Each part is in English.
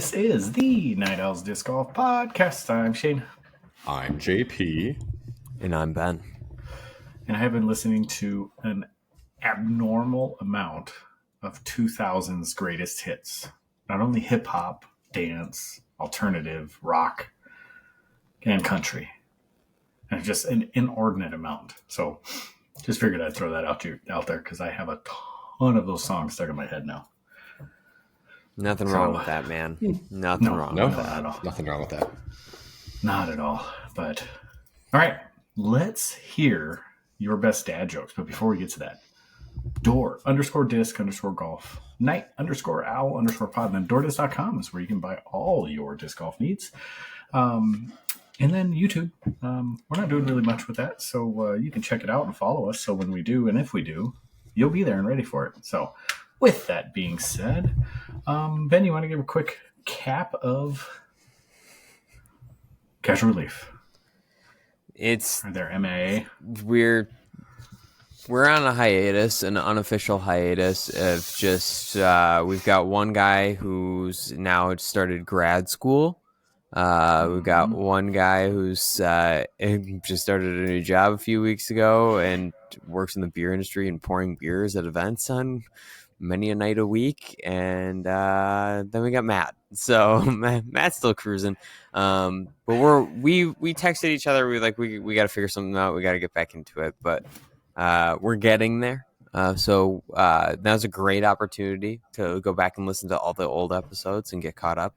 This is the Night Owls Disc Golf Podcast. I'm Shane. I'm JP. And I'm Ben. And I have been listening to an abnormal amount of 2000's greatest hits. Not only hip-hop, dance, alternative, rock, and country. And just an inordinate amount. So just figured I'd throw that out there because I have a ton of those songs stuck in my head now. Nothing wrong with that, man. Nothing wrong with that. Nothing wrong with that. Not at all. But, all right, let's hear your best dad jokes. But before we get to that, door_disc_golf, night_owl_pod, and then doordisc.com is where you can buy all your disc golf needs. And then YouTube. We're not doing really much with that, so you can check it out and follow us. So when we do, and if we do, you'll be there and ready for it. So with that being said, Ben, you want to give a quick cap of Casual Relief? Are there MAA? We're on a hiatus, an unofficial hiatus of just we've got one guy who's now started grad school. We've got one guy who's just started a new job a few weeks ago and works in the beer industry and pouring beers at events on many a night a week. And then we got Matt. So Matt's still cruising. But we texted each other. We got to figure something out. We got to get back into it. But we're getting there. So now's a great opportunity to go back and listen to all the old episodes and get caught up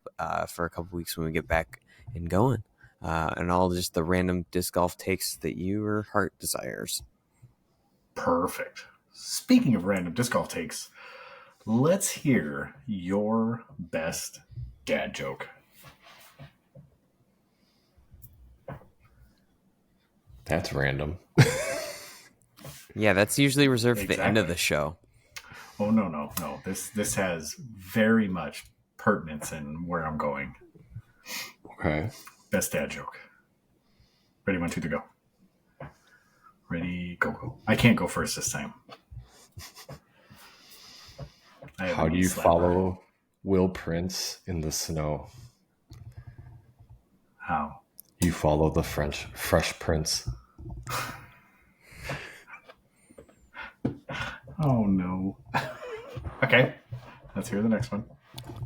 for a couple weeks when we get back and going. And all just the random disc golf takes that your heart desires. Perfect. Speaking of random disc golf takes, let's hear your best dad joke. That's random. Yeah, that's usually reserved for the end of the show. Oh, no. This has very much pertinence in where I'm going. Okay. Best dad joke. Ready, 1, 2, 3, go. Ready, go. I can't go first this time. How do you follow Will Prince in the snow? How? You follow the Fresh Prince. Oh, no. Okay. Let's hear the next one.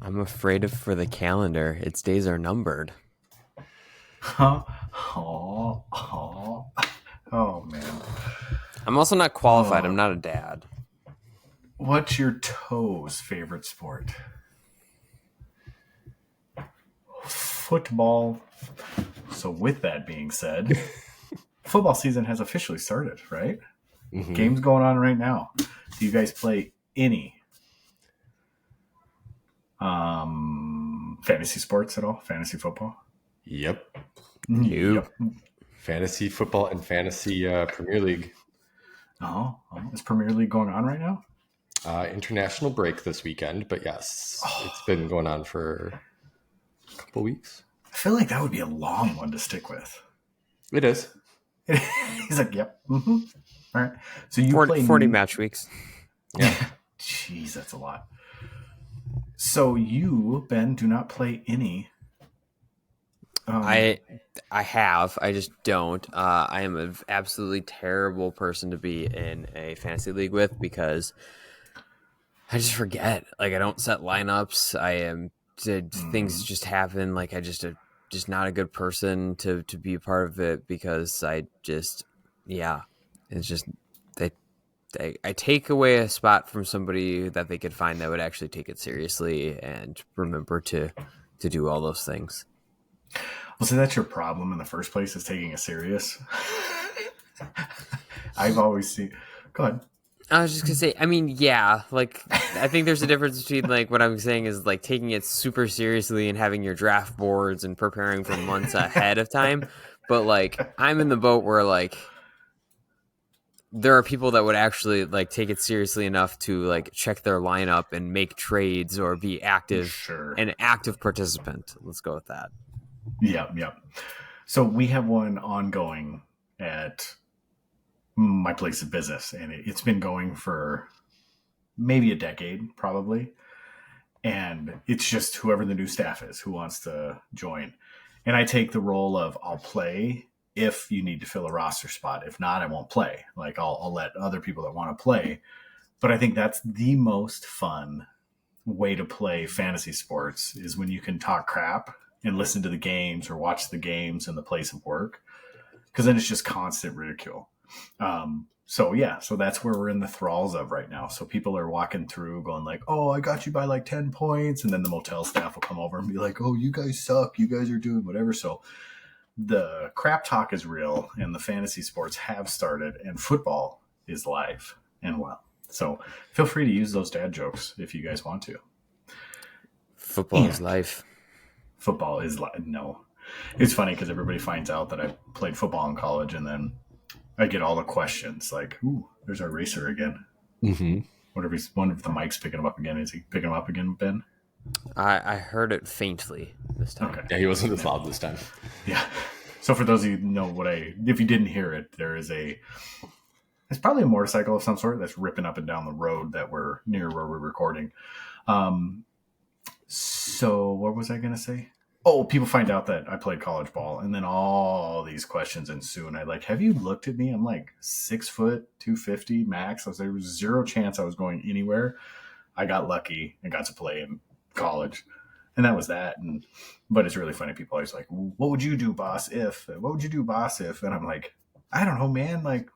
I'm afraid for the calendar. Its days are numbered. Oh, man. I'm also not qualified. I'm not a dad. What's your toes' favorite sport? Football. So with that being said, football season has officially started, right? Mm-hmm. Games going on right now. Do you guys play any fantasy sports at all? Fantasy football? Yep. Yep. Fantasy football and fantasy Premier League. Oh, is Premier League going on right now? International break this weekend, but yes, It's been going on for a couple weeks. I feel like that would be a long one to stick with. It is. He's like, yep. Mm-hmm. All right. So you play 40 match weeks. Yeah. Jeez, that's a lot. So you, Ben, do not play any. I have. I just don't. I am an absolutely terrible person to be in a fantasy league with because I just forget. Like, I don't set lineups. Things just happen. Like, I just not a good person to be a part of it because it's just I take away a spot from somebody that they could find that would actually take it seriously and remember to do all those things. Well, so that's your problem in the first place, is taking it serious. I've always seen. Go ahead. I was just gonna say, I mean, yeah, like I think there's a difference between like what I'm saying is like taking it super seriously and having your draft boards and preparing for months ahead of time. But like I'm in the boat where like there are people that would actually like take it seriously enough to like check their lineup and make trades or be active, an active participant. Let's go with that. Yep. So we have one ongoing at my place of business, and it's been going for maybe a decade, probably. And it's just whoever the new staff is who wants to join. And I take the role of I'll play if you need to fill a roster spot. If not, I won't play. Like I'll let other people that want to play. But I think that's the most fun way to play fantasy sports is when you can talk crap and listen to the games or watch the games in the place of work. Because then it's just constant ridicule. So that's where we're in the thralls of right now. So people are walking through going like, oh, I got you by like 10 points. And then the motel staff will come over and be like, oh, you guys suck. You guys are doing whatever. So the crap talk is real and the fantasy sports have started and football is live and well. So feel free to use those dad jokes if you guys want to. Football is life. Football is life. No. It's funny because everybody finds out that I played football in college and then I get all the questions like, ooh, there's our racer again. Mm-hmm. Wonder if the mic's picking him up again. Is he picking him up again, Ben? I heard it faintly this time. Okay. Yeah, he wasn't as loud this time. Yeah. So for those of you who know if you didn't hear it, it's probably a motorcycle of some sort that's ripping up and down the road that we're near where we're recording. So what was I going to say? Oh, people find out that I played college ball, and then all these questions ensue. And I like, have you looked at me? I'm like 6 foot, 250 max. There was zero chance I was going anywhere. I got lucky and got to play in college, and that was that. But it's really funny. People are always like, "What would you do, boss? If? What would you do, boss? If?" And I'm like, I don't know, man. Like,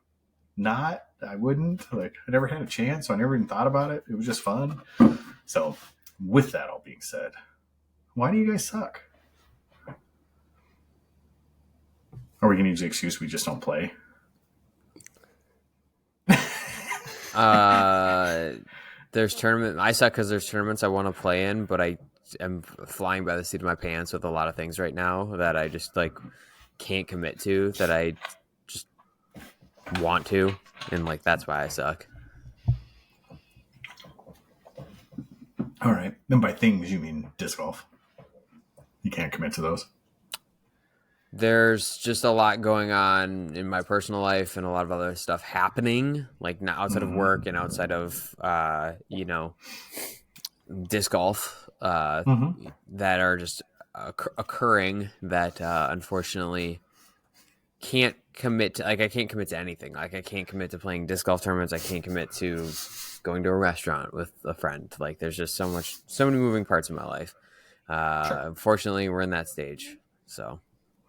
not. I wouldn't. Like, I never had a chance, so I never even thought about it. It was just fun. So, with that all being said, why do you guys suck? Are we going to use the excuse we just don't play? There's tournament. I suck because there's tournaments I want to play in, but I am flying by the seat of my pants with a lot of things right now that I just like can't commit to. That I just want to, and like that's why I suck. All right. Then by things you mean disc golf. You can't commit to those. There's just a lot going on in my personal life and a lot of other stuff happening, like not outside of work and outside of, disc golf that are just occurring that unfortunately can't commit to. Like I can't commit to anything. Like I can't commit to playing disc golf tournaments. I can't commit to going to a restaurant with a friend. Like there's just so many moving parts in my life. Sure. Unfortunately, we're in that stage. So.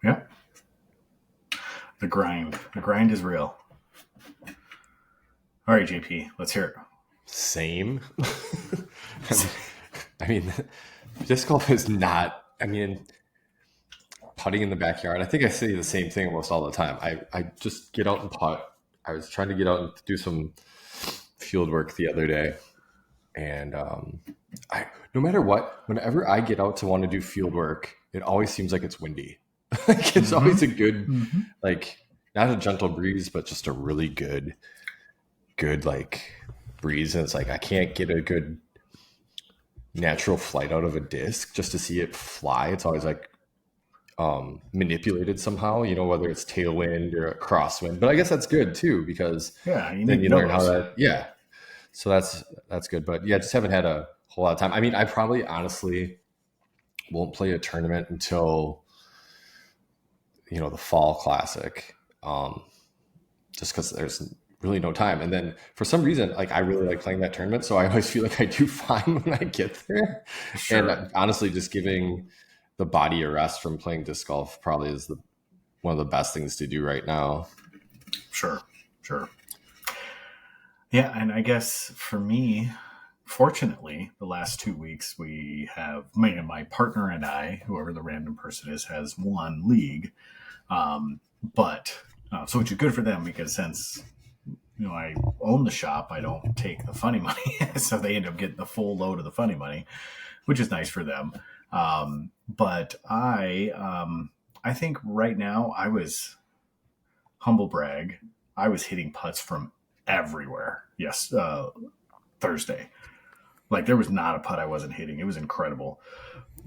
Yeah. The grind is real. All right, JP, let's hear it. Same. I mean, disc golf is not, putting in the backyard. I think I say the same thing almost all the time. I just get out and putt. I was trying to get out and do some field work the other day. And no matter what, whenever I get out to want to do field work, it always seems like it's windy. Like it's always a good, like not a gentle breeze, but just a really good like breeze. And it's like I can't get a good natural flight out of a disc just to see it fly. It's always like manipulated somehow, whether it's tailwind or a crosswind. But I guess that's good too because then you learn how that. So that's good. But yeah, just haven't had a whole lot of time. I probably honestly won't play a tournament until the fall classic, just because there's really no time. And then for some reason, like I really like playing that tournament. So I always feel like I do fine when I get there. Sure. And honestly, just giving the body a rest from playing disc golf probably is one of the best things to do right now. Sure. Yeah. And I guess for me, fortunately, the last 2 weeks we have my partner and I, whoever the random person is, has one league. So which is good for them because since I own the shop, I don't take the funny money, so they end up getting the full load of the funny money, which is nice for them. But I think right now I was humble brag. I was hitting putts from everywhere. Yes, Thursday. Like there was not a putt I wasn't hitting. It was incredible.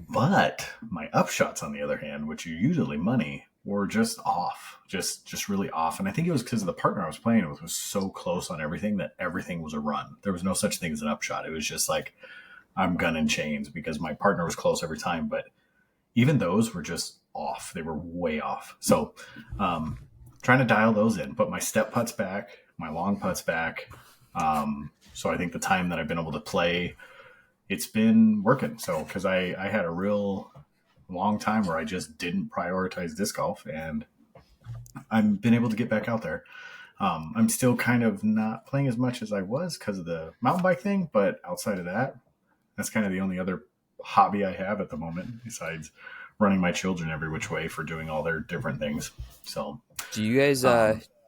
But my upshots, on the other hand, which are usually money, were just off, just really off. And I think it was because the partner I was playing with was so close on everything that everything was a run. There was no such thing as an upshot. It was just like I'm gunning chains because my partner was close every time, but even those were just off. They were way off. So trying to dial those in, put my step putts back, my long putts back. So I think the time that I've been able to play, it's been working. So because I had a real long time where I just didn't prioritize disc golf, and I've been able to get back out there. I'm still kind of not playing as much as I was because of the mountain bike thing, but outside of that, that's kind of the only other hobby I have at the moment besides running my children every which way for doing all their different things. So do you guys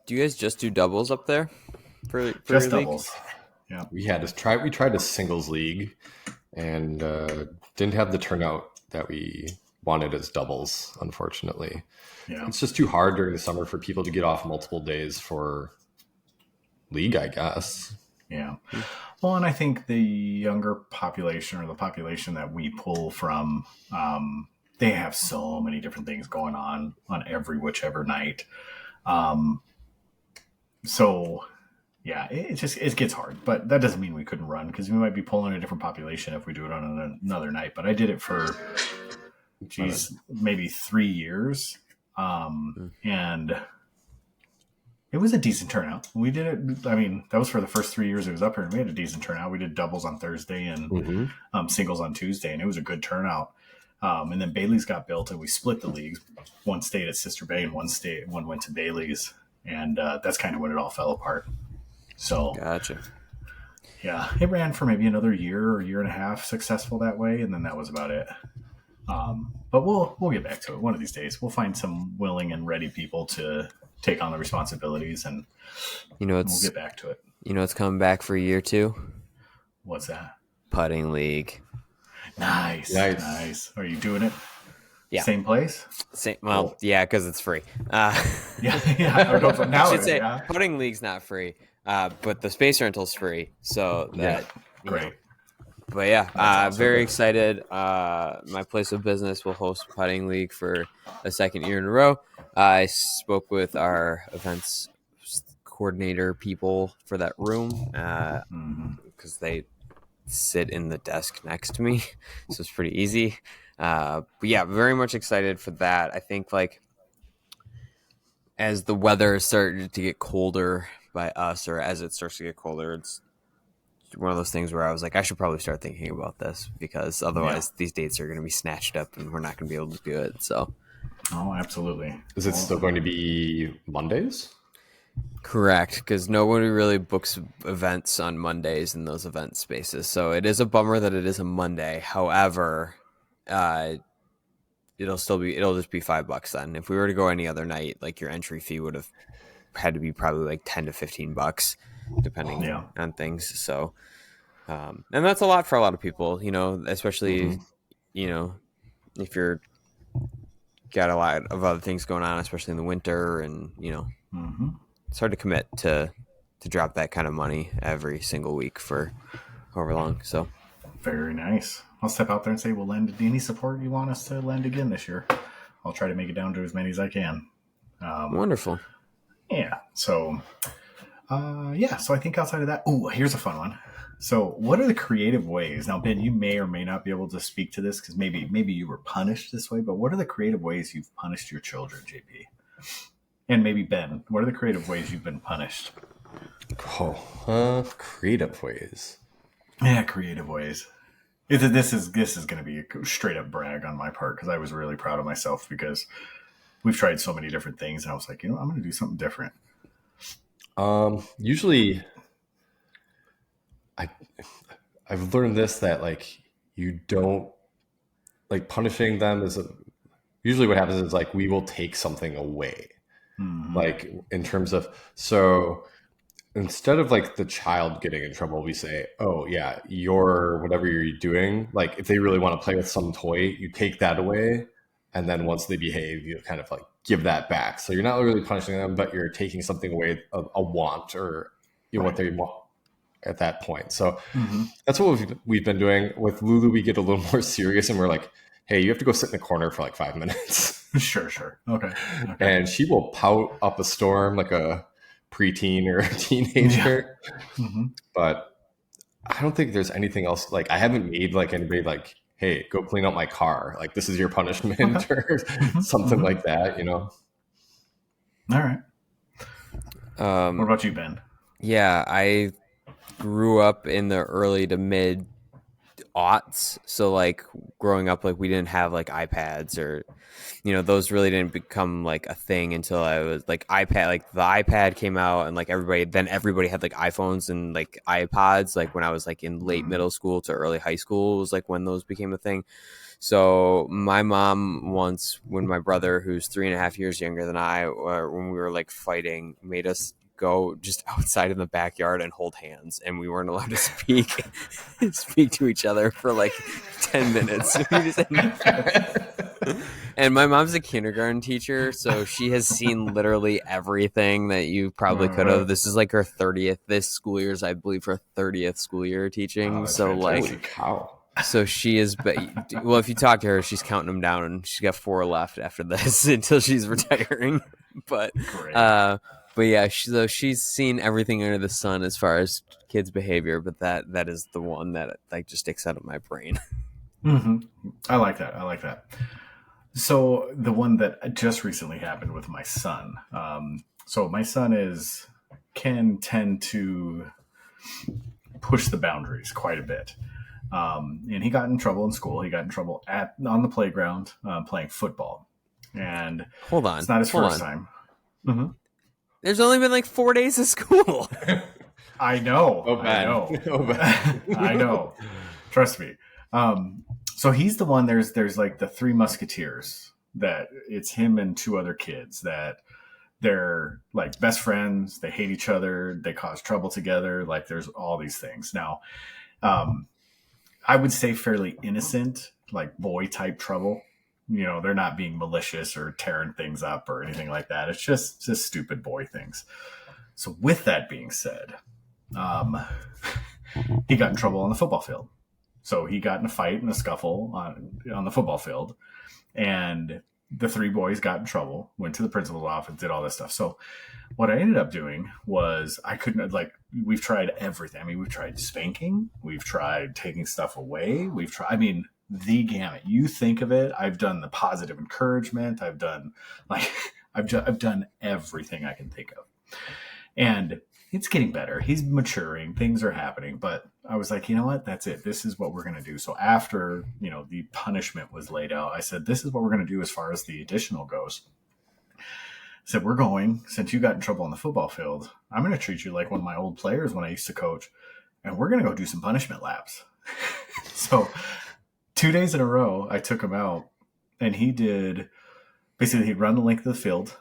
just do doubles up there for just doubles? Yeah, we tried a singles league and didn't have the turnout that we wanted as doubles, unfortunately. Yeah, it's just too hard during the summer for people to get off multiple days for league, I guess. Yeah. Well, and I think the younger population, or the population that we pull from, they have so many different things going on every whichever night. So yeah, it gets hard, but that doesn't mean we couldn't run, because we might be pulling a different population if we do it on another night. But I did it for, maybe 3 years. And it was a decent turnout. We did it. I mean, that was for the first 3 years it was up here, and we had a decent turnout. We did doubles on Thursday and singles on Tuesday, and it was a good turnout. And then Bailey's got built, and we split the leagues. One stayed at Sister Bay, and one went to Bailey's, and that's kind of when it all fell apart. So, gotcha. Yeah, it ran for maybe another year or year and a half successful that way, and then that was about it. But we'll get back to it one of these days. We'll find some willing and ready people to take on the responsibilities, and we'll get back to it. You know, it's coming back for year 2. What's that? Putting league. Nice. Are you doing it? Yeah. Same place? Well, yeah, because it's free. Yeah. I should say putting league's not free, but the space rental's free. So that great. But yeah, very excited. My place of business will host putting league for the second year in a row. I spoke with our events coordinator people for that room because they sit in the desk next to me, so it's pretty easy. But yeah, very much excited for that. I think as the weather started to get colder by us, or as it starts to get colder, it's one of those things where I was like, I should probably start thinking about this, because otherwise these dates are going to be snatched up and we're not going to be able to do it. So, oh, absolutely. Is it still going to be Mondays? Correct, because nobody really books events on Mondays in those event spaces. So it is a bummer that it is a Monday. However, it'll just be $5 then. If we were to go any other night, like, your entry fee would have had to be probably like $10 to $15, depending on things. So, and that's a lot for a lot of people, especially, if you're got a lot of other things going on, especially in the winter, and, it's hard to commit to drop that kind of money every single week for however long. So very nice. I'll step out there and say, we'll lend any support you want us to lend again this year. I'll try to make it down to as many as I can. Wonderful. Yeah. So, so I think outside of that, here's a fun one. So what are the creative ways? Now, Ben, you may or may not be able to speak to this, because maybe you were punished this way, but what are the creative ways you've punished your children, JP? And maybe Ben, what are the creative ways you've been punished? Creative ways. Yeah, creative ways. This is going to be a straight up brag on my part, because I was really proud of myself, because we've tried so many different things, and I was like, I'm going to do something different. Usually, I've learned this, that you don't punishing them usually what happens is we will take something away. In terms of, so instead of the child getting in trouble, we say, oh yeah, whatever you're doing, if they really want to play with some toy, you take that away, and then once they behave, you kind of give that back. So you're not really punishing them, but you're taking something away, a want, or what they want at that point. So that's what we've been doing. With Lulu, we get a little more serious, and we're like, hey, you have to go sit in the corner for 5 minutes. Sure. Okay. And she will pout up a storm like a preteen or a teenager. Yeah. But I don't think there's anything else. Like I haven't made like anybody like, hey, go clean out my car. Like this is your punishment or something like that, you know? All right. What about you, Ben? Yeah, I grew up in the early to mid aughts. So like growing up, like we didn't have like iPads or, those really didn't become like a thing until I was like iPad, like the iPad came out and like everybody had like iPhones and like iPods. Like when I was like in late middle school to early high school was like when those became a thing. So my mom once, when my brother, who's 3.5 years younger than I, when we were like fighting, made us go just outside in the backyard and hold hands, and we weren't allowed to speak to each other for like 10 minutes. And my mom's a kindergarten teacher, so she has seen literally everything that you probably could have. This is like her 30th. This school year is, I believe, her 30th school year teaching. So like, how? So she is, well, if you talk to her, she's counting them down, and she's got 4 left after this until she's retiring. But yeah, she's seen everything under the sun as far as kids' behavior. But that is the one that like just sticks out of my brain. Mm-hmm. I like that. So the one that just recently happened with my son. So my son can tend to push the boundaries quite a bit. And he got in trouble in school. He got in trouble on the playground playing football. And hold on, it's not his first time. Mm-hmm. There's only been like 4 days of school. I know. Oh, I know. I know. Trust me. So he's the one. There's like the 3 Musketeers. That it's him and 2 other kids that they're like best friends. They hate each other. They cause trouble together. Like there's all these things now. I would say fairly innocent, like boy type trouble. They're not being malicious or tearing things up or anything like that. It's just stupid boy things. So with that being said, he got in trouble on the football field. So he got in a fight and a scuffle on the football field, and the 3 boys got in trouble, went to the principal's office, did all this stuff. So what I ended up doing was we've tried everything. I mean, we've tried spanking. We've tried taking stuff away. The gamut. You think of it. I've done the positive encouragement. I've done I've done everything I can think of. And it's getting better. He's maturing. Things are happening. But I was like, you know what? That's it. This is what we're going to do. So after, the punishment was laid out, I said, this is what we're going to do as far as the additional goes. I said, since you got in trouble on the football field, I'm going to treat you like one of my old players when I used to coach, and we're going to go do some punishment laps. So 2 days in a row, I took him out, and he'd run the length of the field,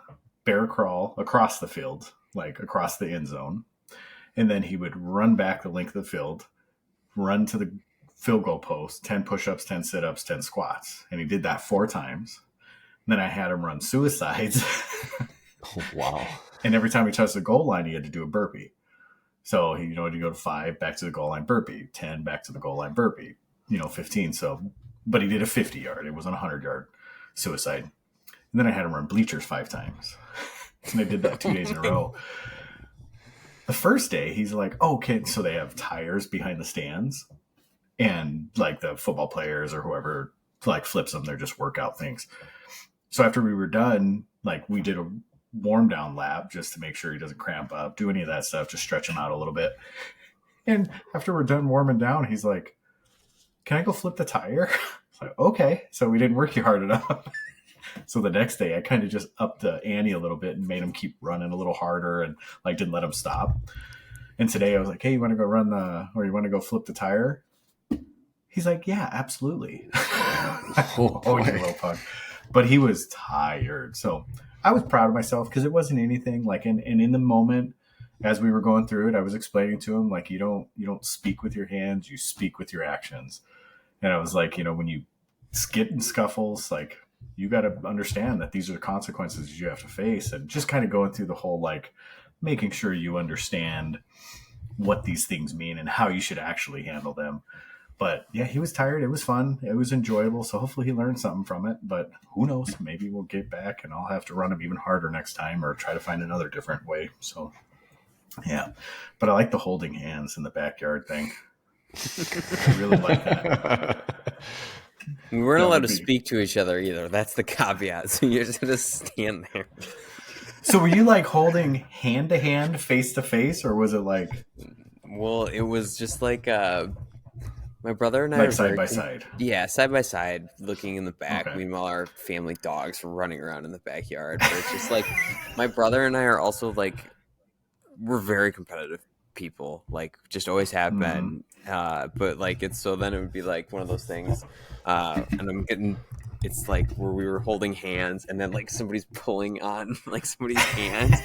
bear crawl across the field, like across the end zone. And then he would run back the length of the field, run to the field goal post, 10 push-ups, 10 sit-ups, 10 squats. And he did that 4 times. And then I had him run suicides. Oh, wow. And every time he touched the goal line, he had to do a burpee. So he, to go to 5, back to the goal line burpee, 10, back to the goal line burpee, 15. So, but he did a 50-yard. It wasn't a 100-yard suicide. And then I had him run bleachers 5 times. And I did that 2 days in a row. The first day, he's like, oh, okay. So they have tires behind the stands. And like the football players or whoever like flips them, they're just workout things. So after we were done, like we did a warm down lap just to make sure he doesn't cramp up, do any of that stuff, just stretch him out a little bit. And after we're done warming down, he's like, can I go flip the tire? It's like, okay. So we didn't work you hard enough. So the next day I kind of just upped the ante a little bit and made him keep running a little harder and like didn't let him stop. And today I was like, hey, you want to go or you want to go flip the tire? He's like, yeah, absolutely. Oh, you little punk. But he was tired. So I was proud of myself because it wasn't anything like, and in the moment as we were going through it, I was explaining to him, like, you don't speak with your hands, you speak with your actions. And I was like, when you get in scuffles, like, you got to understand that these are the consequences you have to face, and just kind of going through the whole, like, making sure you understand what these things mean and how you should actually handle them. But yeah, he was tired. It was fun. It was enjoyable. So hopefully he learned something from it, but who knows, maybe we'll get back and I'll have to run him even harder next time or try to find another different way. So yeah, but I like the holding hands in the backyard thing. I really like that. We weren't allowed to speak to each other either. That's the caveat. So you're just going to stand there. So were you like holding hand to hand, face to face, or was it like? Well, it was just like my brother and I like are side by side. Yeah, side by side, looking in the back. Okay. Meanwhile, our family dogs were running around in the backyard. But it's just like my brother and I are also like we're very competitive people. Like just always have been. But like it's so then it would be like one of those things. And it's like where we were holding hands and then like somebody's pulling on like somebody's hands.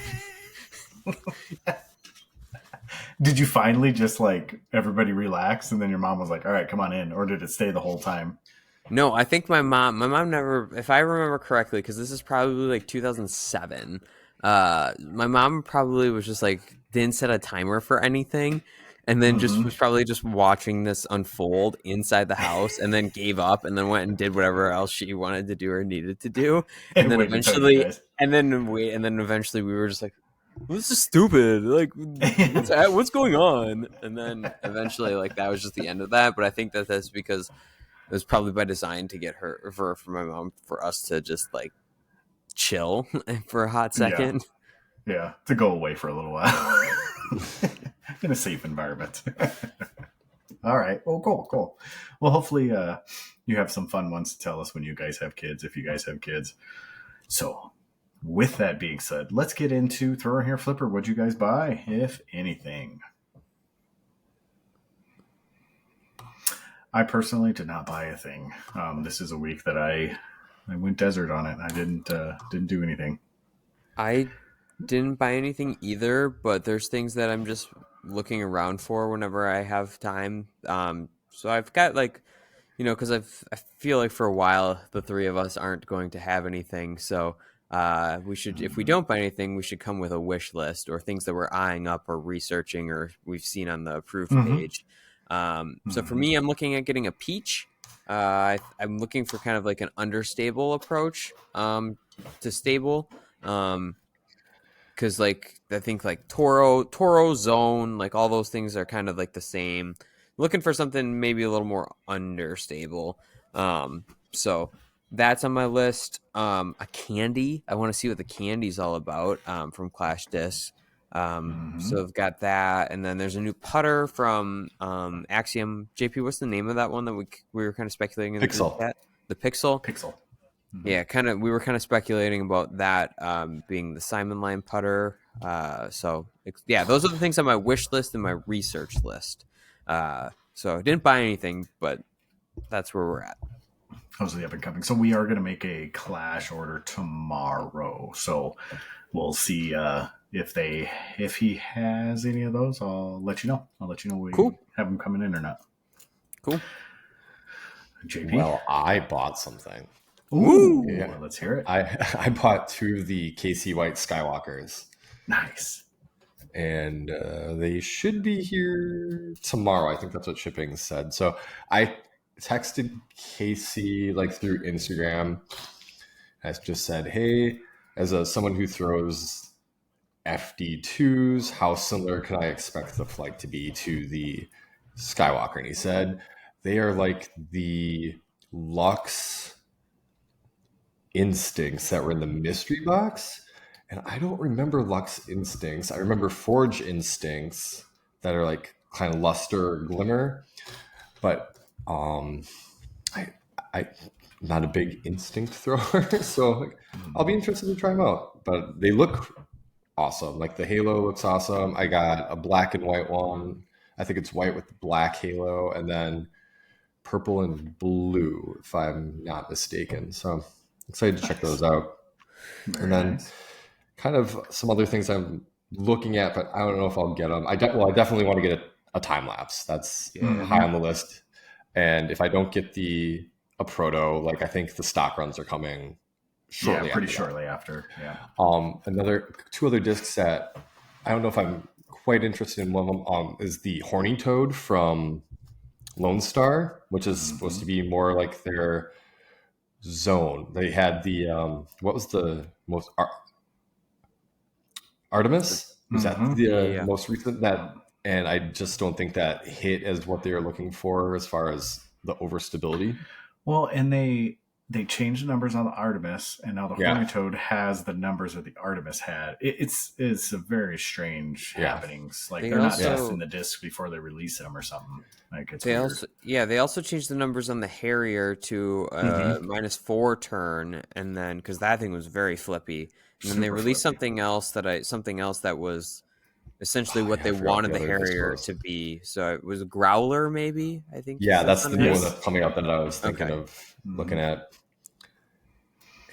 Did you finally just like everybody relax and then your mom was like, all right, come on in, or did it stay the whole time? No, I think my mom never, if I remember correctly, because this is probably like 2007. My mom probably was just like didn't set a timer for anything, and then just was probably just watching this unfold inside the house, and then gave up, and then went and did whatever else she wanted to do or needed to do, and then eventually, we were just like, this is stupid. Like, what's going on? And then eventually, like that was just the end of that. But I think that's because it was probably by design to get for my mom, for us to just like chill for a hot second. Yeah, to go away for a little while in a safe environment. All right. Well, cool. Well, hopefully you have some fun ones to tell us when you guys have kids, if you guys have kids. So with that being said, let's get into Thrower Hair Flipper. What'd you guys buy, if anything? I personally did not buy a thing. This is a week that I went desert on it. I didn't do anything. I didn't buy anything either, but there's things that I'm just looking around for whenever I have time. So I've got like, because I feel like for a while the three of us aren't going to have anything. So we should, if we don't buy anything, we should come with a wish list or things that we're eyeing up or researching or we've seen on the approved page. So for me, I'm looking at getting a peach. I'm looking for kind of like an understable approach to stable. Because like I think like Toro Zone, like all those things are kind of like the same. Looking for something maybe a little more understable. So that's on my list. A candy. I want to see what the candy's all about from Clash Disc. So I've got that, and then there's a new putter from Axiom. JP, what's the name of that one that we were kind of speculating in Pixel. The Pixel. Pixel. Yeah, we were kind of speculating about that being the Simon Line putter. So yeah, those are the things on my wish list and my research list. So I didn't buy anything, but that's where we're at. Those are the up and coming. So we are going to make a Clash order tomorrow. So we'll see if he has any of those. I'll let you know. We have them coming in or not. Cool. JP? Well, I bought something. Ooh, yeah. Let's hear it. I bought 2 of the KC White Skywalkers. Nice. And they should be here tomorrow. I think that's what shipping said. So I texted Casey like through Instagram. I just said, hey, as someone who throws FD2s, how similar can I expect the flight to be to the Skywalker? And he said, they are like the Lux Instincts that were in the mystery box. And I don't remember Lux Instincts. I remember Forge Instincts that are like kind of luster or glimmer. But I'm not a big instinct thrower. So I'll be interested to try them out. But they look awesome. Like the halo looks awesome. I got a black and white one. I think it's white with black halo. And then purple and blue, if I'm not mistaken. So excited to check those out. And then kind of some other things I'm looking at, but I don't know if I'll get them. I definitely want to get a time lapse. That's high on the list. And if I don't get a proto, like I think the stock runs are coming shortly. Yeah, shortly after. Yeah. 2 other discs that I don't know if I'm quite interested in. One of them is the Horny Toad from Lone Star, which is supposed to be more like their zone. They had the what was the most Artemis? Was that the most recent that And I just don't think that hit as what they were looking for as far as the overstability. Well, and they changed the numbers on the Artemis, and now the Horny Toad has the numbers that the Artemis had. It's a very strange happenings. Like they're not testing the discs before they release them or something. Like it's weird. They also changed the numbers on the Harrier to -4 turn, and then because that thing was very flippy, and then they released something else that was essentially what they wanted the Harrier to be. So it was a Growler, maybe, I think. Yeah, that's the new one that's coming up that I was thinking of looking at.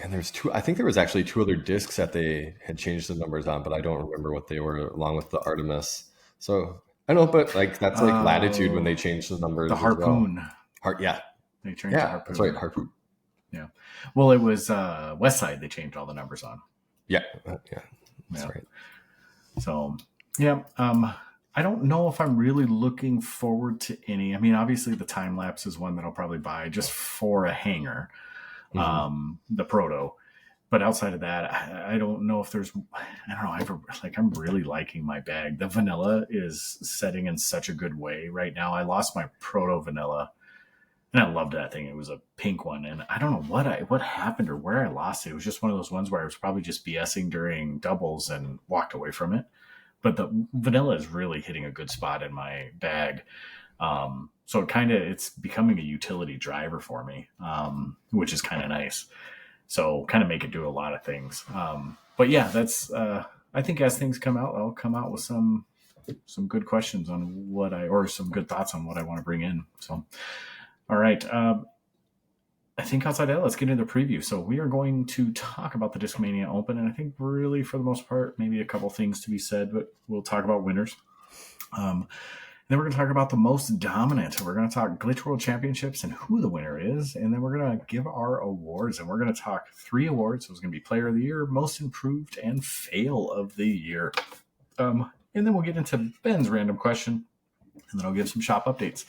And I think there was actually 2 other discs that they had changed the numbers on, but I don't remember what they were along with the Artemis. So I know, but like that's like Latitude when they changed the numbers. The Harpoon. They changed the Harpoon. That's right, Harpoon. Yeah. Well, it was Westside they changed all the numbers on. Yeah. That's right. So yeah, I don't know if I'm really looking forward to any. I mean, obviously the time lapse is one that I'll probably buy just for a hanger, the Proto. But outside of that, I don't know if there's. I don't know. I'm really liking my bag. The vanilla is setting in such a good way right now. I lost my Proto vanilla, and I loved that thing. It was a pink one, and I don't know what happened or where I lost it. It was just one of those ones where I was probably just BSing during doubles and walked away from it. But the vanilla is really hitting a good spot in my bag. So it's becoming a utility driver for me, which is kind of nice. So kind of make it do a lot of things. But yeah, that's, I think as things come out, I'll come out with some good questions on or some good thoughts on what I want to bring in. So, all right. I think outside of that, let's get into the preview. So we are going to talk about the Discmania Open, and I think really for the most part, maybe a couple things to be said, but we'll talk about winners. Then we're going to talk about the most dominant. We're going to talk Glitch World Championships and who the winner is, and then we're going to give our awards, and we're going to talk 3 awards. So it's going to be Player of the Year, Most Improved, and Fail of the Year. And then we'll get into Ben's random question, and then I'll give some shop updates.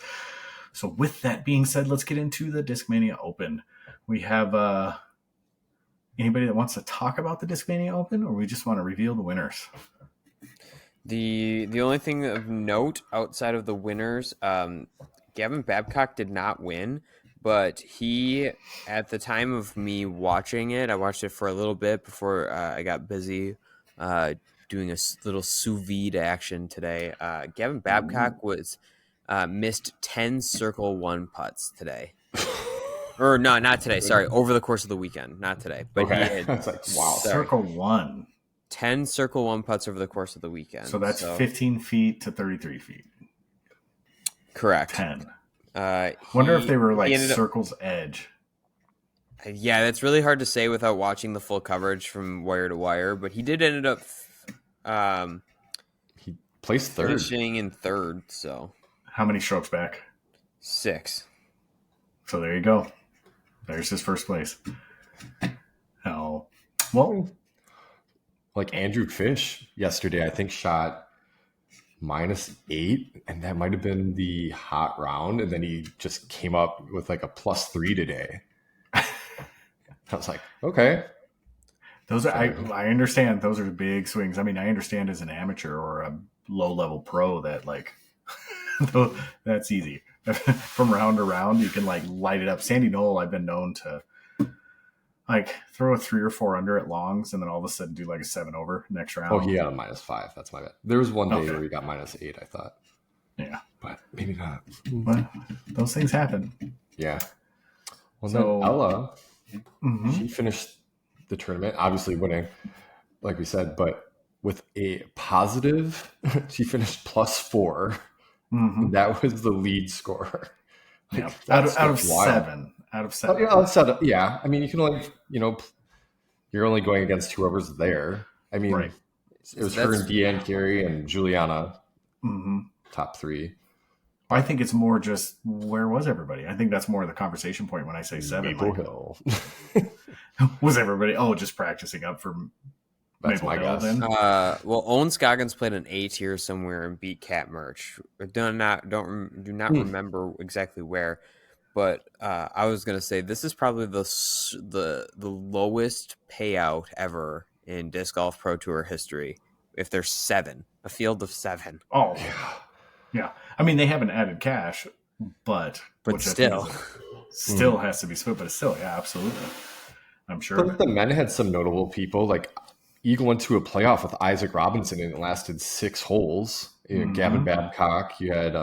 So with that being said, let's get into the Discmania Open. We have anybody that wants to talk about the Discmania Open, or we just want to reveal the winners? The only thing of note outside of the winners, Gavin Babcock did not win, but he, at the time of me watching it, I watched it for a little bit before I got busy doing a little sous vide action today. Gavin Babcock missed 10 circle 1 putts today. Or no, not today. Sorry, over the course of the weekend, not today. But he had, that's like wow. Circle 1. 10 circle 1 putts over the course of the weekend. So that's 15 feet to 33 feet. Correct. 10. Wonder if they were like circle's edge. Yeah, that's really hard to say without watching the full coverage from wire to wire. But he did end up. He placed third. Finishing in third. So. How many strokes back? 6. So there you go. There's his first place. Oh, well. Like Andrew Fish yesterday, I think shot -8, and that might have been the hot round. And then he just came up with like a +3 today. I was like, okay. Those are, I understand those are big swings. I mean, I understand as an amateur or a low-level pro that like, that's easy. From round to round, you can like light it up. Sandy Knoll, I've been known to like throw a 3 or 4 under at longs and then all of a sudden do like a 7 over next round. Oh, he had a -5. That's my bad. There was one day where he got -8, I thought. Yeah. But maybe not. But those things happen. Yeah. Well, so, then Ella, she finished the tournament, obviously winning, like we said, but with a positive, she finished +4. That was the lead score. Like, yeah. Out of 7. Out of 7. Yeah. I mean, you can only, you're only going against whoever's there. I mean, right. It was her and Deanne Carey and Juliana, top 3. I think it's more just where was everybody? I think that's more the conversation point when I say 7. Maple Hill. Was everybody, just practicing up for That's Maple my Hill guess. Then? Well, Owen Scoggins played an A tier somewhere and beat Cat Merch. Do not remember exactly where. But I was gonna say this is probably the lowest payout ever in Disc Golf Pro Tour history. If there's 7, a field of 7. Oh, Yeah. I mean, they haven't added cash, but still. Still has to be split, but it's still, yeah, absolutely. I'm sure. But the men had some notable people. Like Eagle went to a playoff with Isaac Robinson and it lasted 6 holes. Gavin Babcock, you had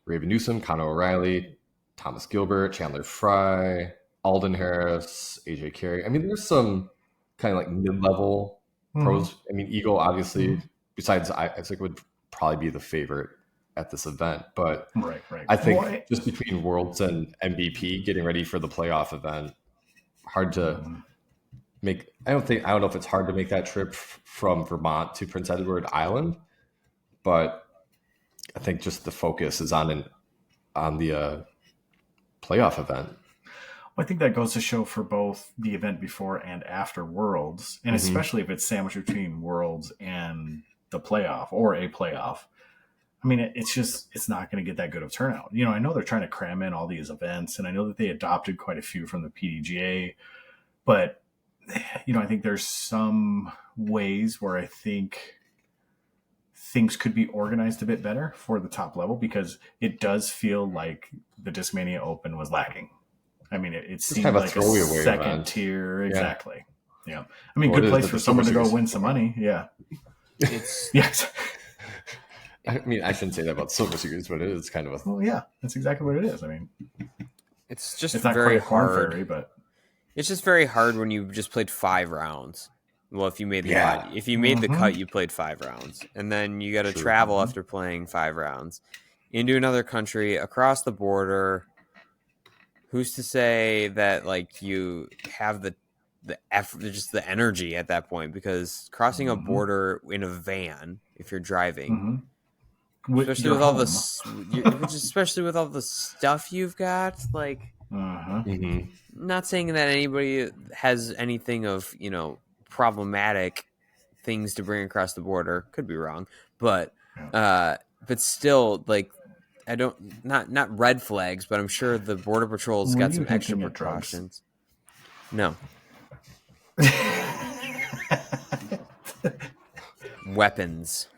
Raven Newsom, Conor O'Reilly, Thomas Gilbert, Chandler Fry, Alden Harris, AJ Carey. I mean, there's some kind of like mid-level pros. I mean, Eagle obviously, besides Isaac, would probably be the favorite at this event. But right. I think just between Worlds and MVP getting ready for the playoff event, hard to make. I don't know if it's hard to make that trip from Vermont to Prince Edward Island, but I think just the focus is on the playoff event. Well, I think that goes to show for both the event before and after Worlds, and especially if it's sandwiched between Worlds and the playoff or a playoff. I mean, it's not going to get that good of turnout. I know they're trying to cram in all these events, and I know that they adopted quite a few from the PDGA, but I think there's some ways where I think things could be organized a bit better for the top level, because it does feel like the Discmania Open was lacking. I mean, it seemed kind of like a second event. Tier. Exactly. Yeah. I mean, good place for someone to go win some money. Yeah. It's yes. I mean, I shouldn't say that about Silver Series, but it is kind of a. Well, yeah, that's exactly what it is. I mean, it's just not very quite hard. Fairy, but it's just very hard when you just played 5 rounds. Well, if you made the cut, the cut, you played 5 rounds, and then you got to travel after playing 5 rounds into another country across the border. Who's to say that like you have the effort, just the energy at that point? Because crossing a border in a van, if you're driving, especially with all especially with all the stuff you've got, like, not saying that anybody has anything of problematic things to bring across the border. Could be wrong, but still, like. I don't not red flags, but I'm sure the Border Patrol's got some extra precautions. No. Weapons.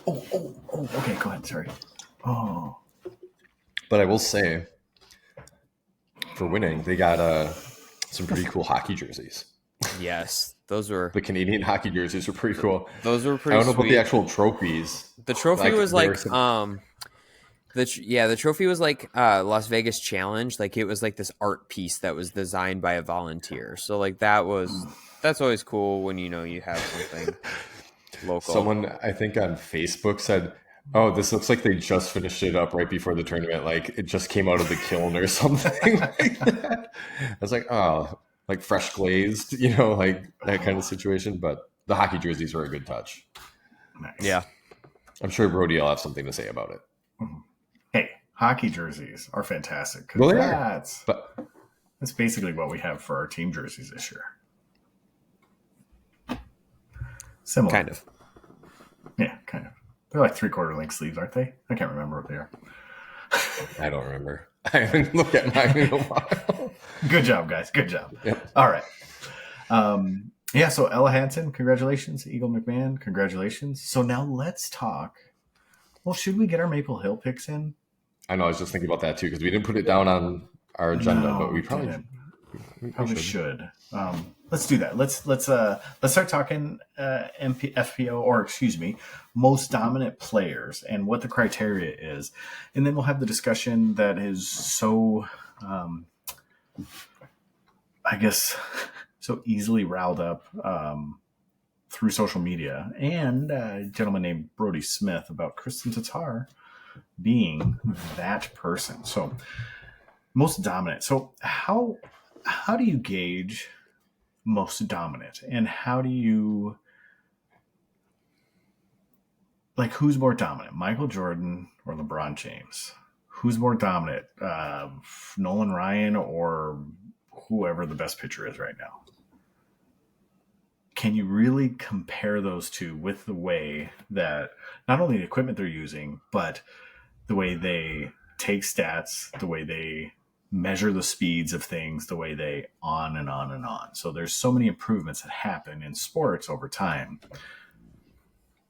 Oh, okay, go ahead, sorry. Oh. But I will say, for winning, they got some pretty cool hockey jerseys. Yes, those were... The Canadian hockey jerseys were pretty cool. Those were pretty I don't know sweet. about the actual trophies. The trophy was like... The trophy was like Las Vegas Challenge. Like it was like this art piece that was designed by a volunteer. So like that's always cool when you have something local. Someone I think on Facebook said, "Oh, this looks like they just finished it up right before the tournament. Like it just came out of the kiln or something like that." I was like, "Oh, like fresh glazed, like that kind of situation." But the hockey jerseys were a good touch. Nice. Yeah, I'm sure Brody will have something to say about it. Hey, hockey jerseys are fantastic. Well, that's basically what we have for our team jerseys this year. Similar. Kind of. Yeah, kind of. They're like 3/4 length sleeves, aren't they? I can't remember what they are. I don't remember. I haven't looked at mine in a while. Good job, guys. Good job. Yep. All right. So Ella Hansen, congratulations. Eagle McMahon, congratulations. So now let's talk. Well, should we get our Maple Hill picks in? I know. I was just thinking about that too, because we didn't put it down on our agenda, but we probably should. Let's do that. Let's start talking FPO, or excuse me, most dominant players and what the criteria is, and then we'll have the discussion that is so, I guess, so easily riled up through social media, and a gentleman named Brody Smith about Kristen Tatar being that person. So most dominant. So how do you gauge most dominant, and how do you, like, who's more dominant, Michael Jordan or LeBron James? Who's more dominant, Nolan Ryan or whoever the best pitcher is right now? Can you really compare those two with the way that not only the equipment they're using, but the way they take stats, the way they measure the speeds of things, the way they on and on and on. So there's so many improvements that happen in sports over time.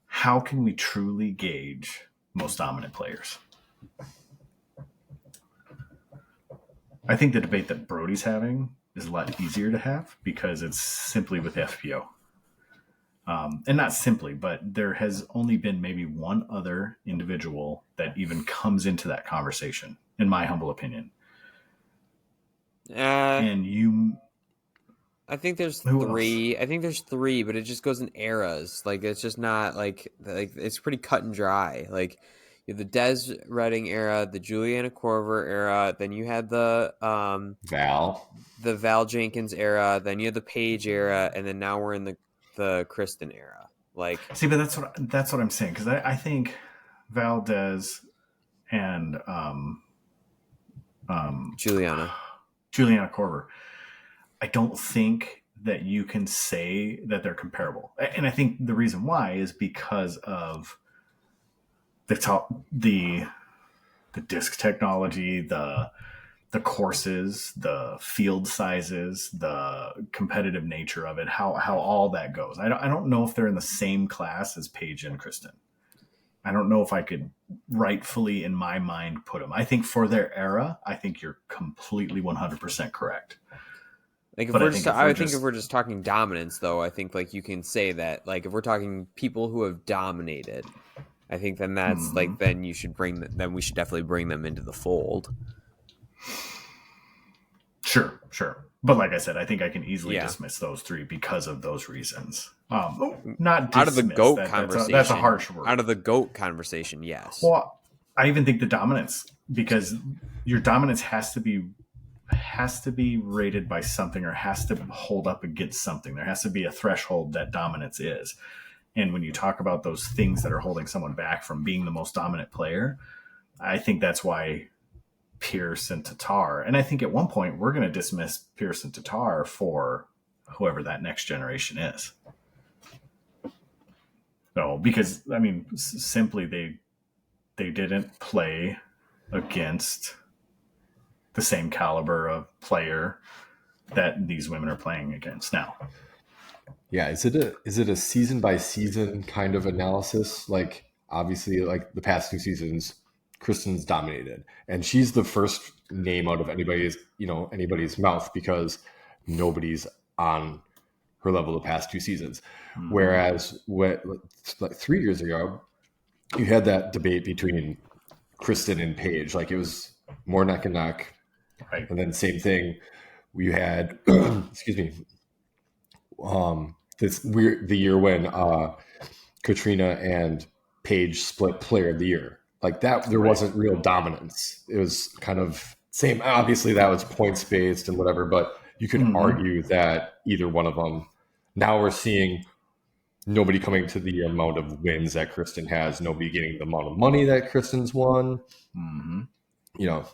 How can we truly gauge most dominant players. I think the debate that Brody's having is a lot easier to have because it's simply with FPO. And not simply, but there has only been maybe one other individual that even comes into that conversation, in my humble opinion. And you... I think there's three. I think there's three, but it just goes in eras. Like, it's just not like it's pretty cut and dry. Like, you have the Des Redding era, the Juliana Korver era, then you had the Val Jenkins era, then you had the Paige era, and then now we're in the Kristen era. Like, see, but that's what I'm saying, because I think Valdez and Juliana Korver, I don't think that you can say that they're comparable. And I think the reason why is because of the disc technology, the courses, the field sizes, the competitive nature of it, how all that goes. I don't know if they're in the same class as Paige and Kristen. I don't know if I could rightfully, in my mind, put them. I think for their era, I think you're completely 100% correct. Like, if we're just talking dominance, though, I think like you can say that, like, if we're talking people who have dominated, I think then that's like, then we should definitely bring them into the fold. Sure. But like I said, I think I can easily dismiss those three because of those reasons. Not dismiss, out of the GOAT conversation. That's a harsh word. Out of the GOAT conversation, yes. Well, I even think the dominance, because your dominance has to be rated by something, or has to hold up against something. There has to be a threshold that dominance is. And when you talk about those things that are holding someone back from being the most dominant player, I think that's why Pierce and Tatar, and I think at one point we're going to dismiss Pierce and Tatar for whoever that next generation is. No, because I mean, simply they didn't play against the same caliber of player that these women are playing against now. Yeah, is it a season by season kind of analysis? Like, obviously, like the past 2 seasons, Kristen's dominated, and she's the first name out of anybody's mouth because nobody's on her level the past 2 seasons. Mm-hmm. Whereas like 3 years ago, you had that debate between Kristen and Paige. Like, it was more neck and neck. Right. And then same thing, we had, excuse me, the year when Katrina and Paige split player of the year. Like that, there wasn't real dominance. It was kind of same. Obviously, that was points based and whatever, but you could argue that either one of them. Now we're seeing nobody coming to the amount of wins that Kristen has, nobody getting the amount of money that Kristen's won. Mm-hmm. You know,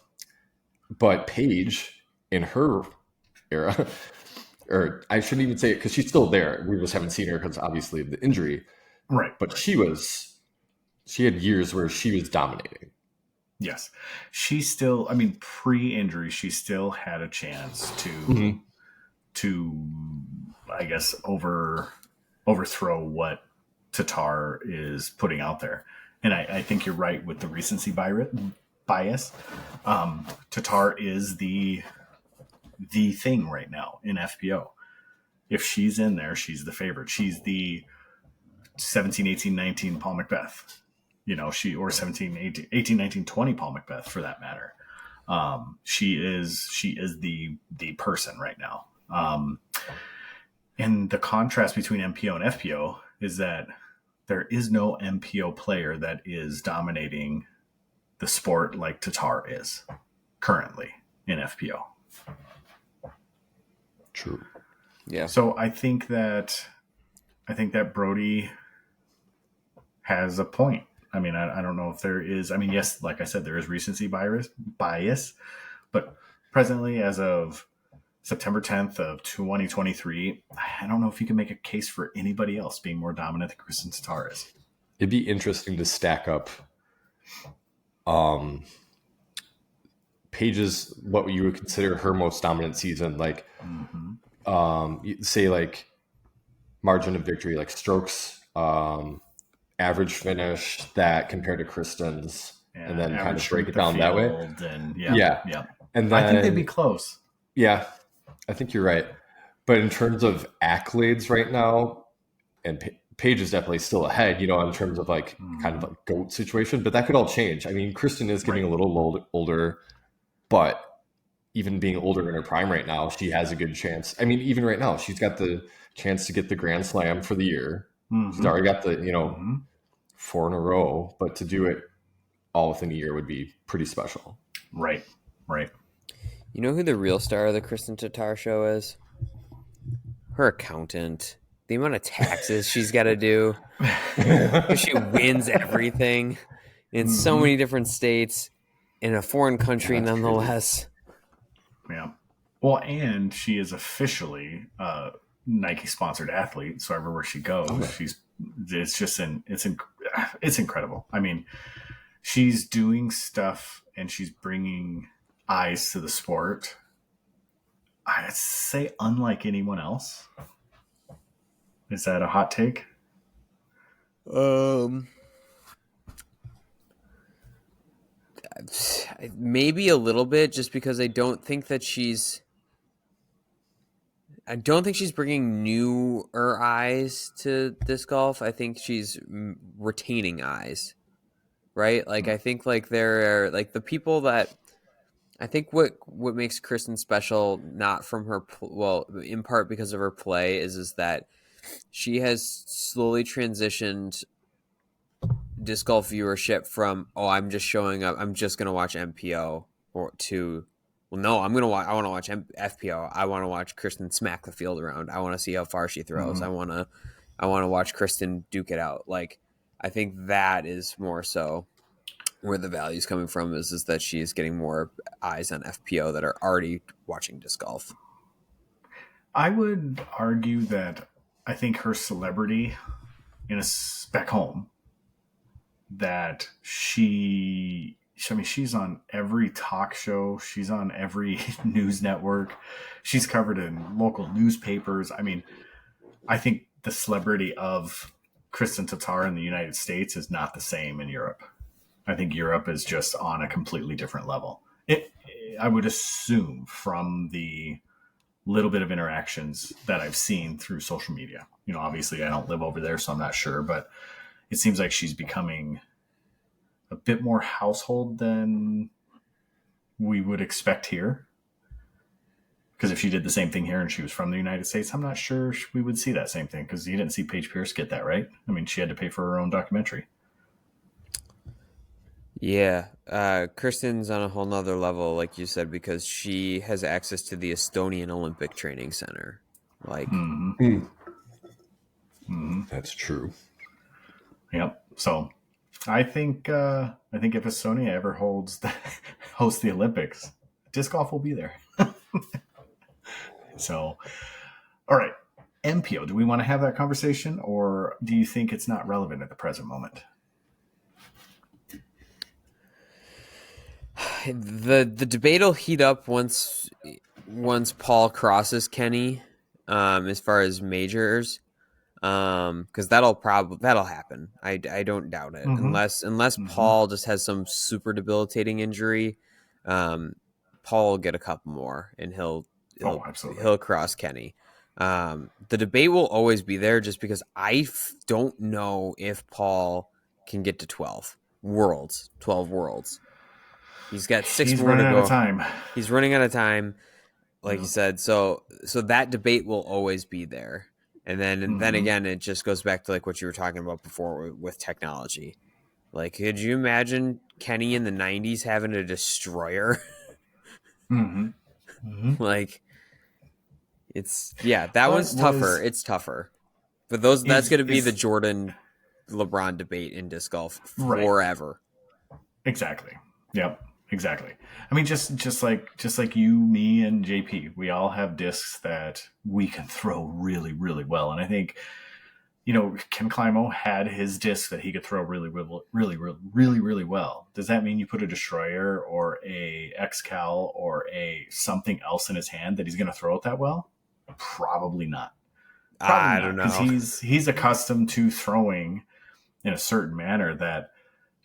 but Paige in her era, or I shouldn't even say it because she's still there. We just haven't seen her because obviously of the injury. Right. But she had years where she was dominating. Yes. She still, I mean, pre-injury, she still had a chance to I guess, overthrow what Tatar is putting out there. And I think you're right with the recency bias. Tatar is the thing right now in FPO. If she's in there, she's the favorite. She's the 17, 18, 19 Paul Macbeth. You know, or 17, 18, 19, 20 Paul Macbeth for that matter. She is the person right now. And the contrast between MPO and FPO is that there is no MPO player that is dominating the sport like Tatar is currently in FPO. True. Yeah. So I think that Brody has a point. I mean, I don't know if there is. I mean, yes, like I said, there is recency bias, but presently, as of September 10th of 2023, I don't know if you can make a case for anybody else being more dominant than Kristen Tatar is. It'd be interesting to stack up Paige's, what you would consider her most dominant season, like say like margin of victory, like strokes, average finish that compared to Kristen's, and then kind of break it down that way. And yeah. And then I think they'd be close. Yeah, I think you're right. But in terms of accolades right now, and Paige is definitely still ahead, in terms of like kind of like GOAT situation, but that could all change. I mean, Kristen is getting a little older, but even being older in her prime right now, she has a good chance. I mean, even right now, she's got the chance to get the Grand Slam for the year. She's already got the, 4 in a row, but to do it all within a year would be pretty special. Right. You know who the real star of the Kristen Tatar show is? Her accountant. The amount of taxes she's got to do. She wins everything in so many different states in a foreign country, nonetheless. Crazy. Yeah. Well, and she is officially a Nike-sponsored athlete, so everywhere she goes, it's incredible. I mean, she's doing stuff and she's bringing eyes to the sport. I'd say unlike anyone else. Is that a hot take? Maybe a little bit, just because I don't think she's bringing newer eyes to disc golf. I think she's retaining eyes, right? Like, I think like there are like the people that I think what makes Kristen special, not from her, in part because of her play, is that she has slowly transitioned disc golf viewership from, I'm just showing up, I'm just going to watch MPO, or to, well, no, I want to watch FPO. I want to watch Kristen smack the field around. I want to see how far she throws. I want to watch Kristen duke it out. Like, I think that is more so where the value is coming from, is that she is getting more eyes on FPO that are already watching disc golf. I would argue that I think her celebrity back home, that she's on every talk show. She's on every news network. She's covered in local newspapers. I mean, I think the celebrity of Kristen Tatar in the United States is not the same in Europe. I think Europe is just on a completely different level. I would assume, from the little bit of interactions that I've seen through social media. Obviously I don't live over there, so I'm not sure, but it seems like she's becoming a bit more household than we would expect here. Because if she did the same thing here and she was from the United States, I'm not sure we would see that same thing, because you didn't see Paige Pierce get that, right? I mean, she had to pay for her own documentary. Yeah. Kristen's on a whole nother level, like you said, because she has access to the Estonian Olympic Training Center. Like, That's true. Yep. So I think if Estonia ever hosts the Olympics, disc golf will be there. So, all right. MPO, do we want to have that conversation, or do you think it's not relevant at the present moment? The debate will heat up once Paul crosses Kenny, as far as majors, because that'll happen. I don't doubt it, unless Paul just has some super debilitating injury. Paul will get a couple more, and he'll cross Kenny. The debate will always be there, just because I don't know if Paul can get to 12 worlds. He's got 6 more to go. He's running out of time, like you said. So that debate will always be there. And then again, it just goes back to like what you were talking about before with technology. Like, could you imagine Kenny in the 90s having a destroyer? Like, one's tougher. It's tougher. But that's going to be the Jordan LeBron debate in disc golf forever. Right. Exactly. Yep. Exactly. I mean, just like you, me, and JP, we all have discs that we can throw really, really well. And I think, Ken Climo had his disc that he could throw really, really, really, really, really, really well. Does that mean you put a destroyer or a X-Cal or a something else in his hand that he's going to throw it that well? Probably not. I don't know. Because he's accustomed to throwing in a certain manner that,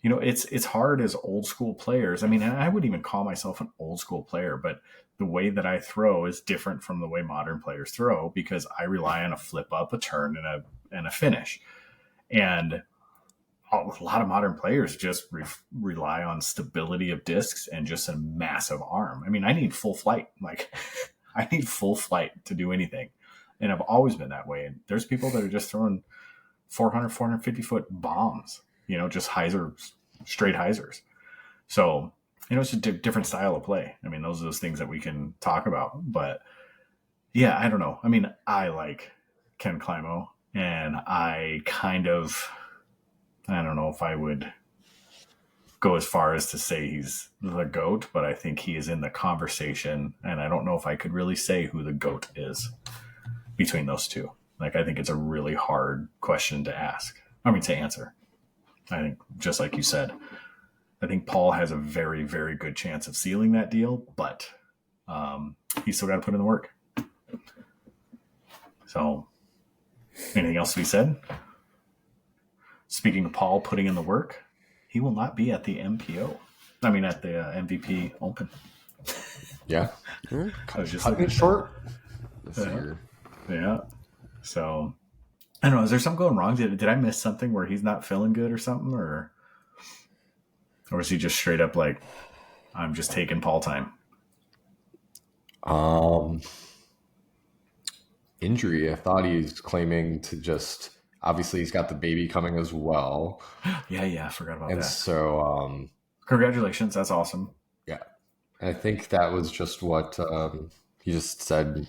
you know, it's hard as old school players. I mean, I wouldn't even call myself an old school player, but the way that I throw is different from the way modern players throw because I rely on a flip up, a turn, and a finish. And a lot of modern players just rely on stability of discs and just a massive arm. I mean, I need full flight. Like, I need full flight to do anything. And I've always been that way. And there's people that are just throwing 400, 450 foot bombs, you know, just hyzers, straight hyzers. So, you know, it's a different style of play. I mean, those are those things that we can talk about. But yeah, I don't know. I mean, I like Ken Climo, and I don't know if I would go as far as to say he's the GOAT, but I think he is in the conversation. And I don't know if I could really say who the GOAT is between those two. Like, I think it's a really hard question to answer. I think, just like you said, I think Paul has a very, very good chance of sealing that deal, but he's still got to put in the work. So, anything else to be said? Speaking of Paul putting in the work, he will not be at the MPO. I mean, at the MVP Open. Yeah. I was just cutting it short. Yeah. So, I don't know. Is there something going wrong? Did I miss something where he's not feeling good or something? Or is he just straight up like, I'm just taking Paul time? Injury. I thought he's claiming to just... Obviously, he's got the baby coming as well. Yeah, I forgot about that. And so... congratulations. That's awesome. Yeah. I think that was just what he just said.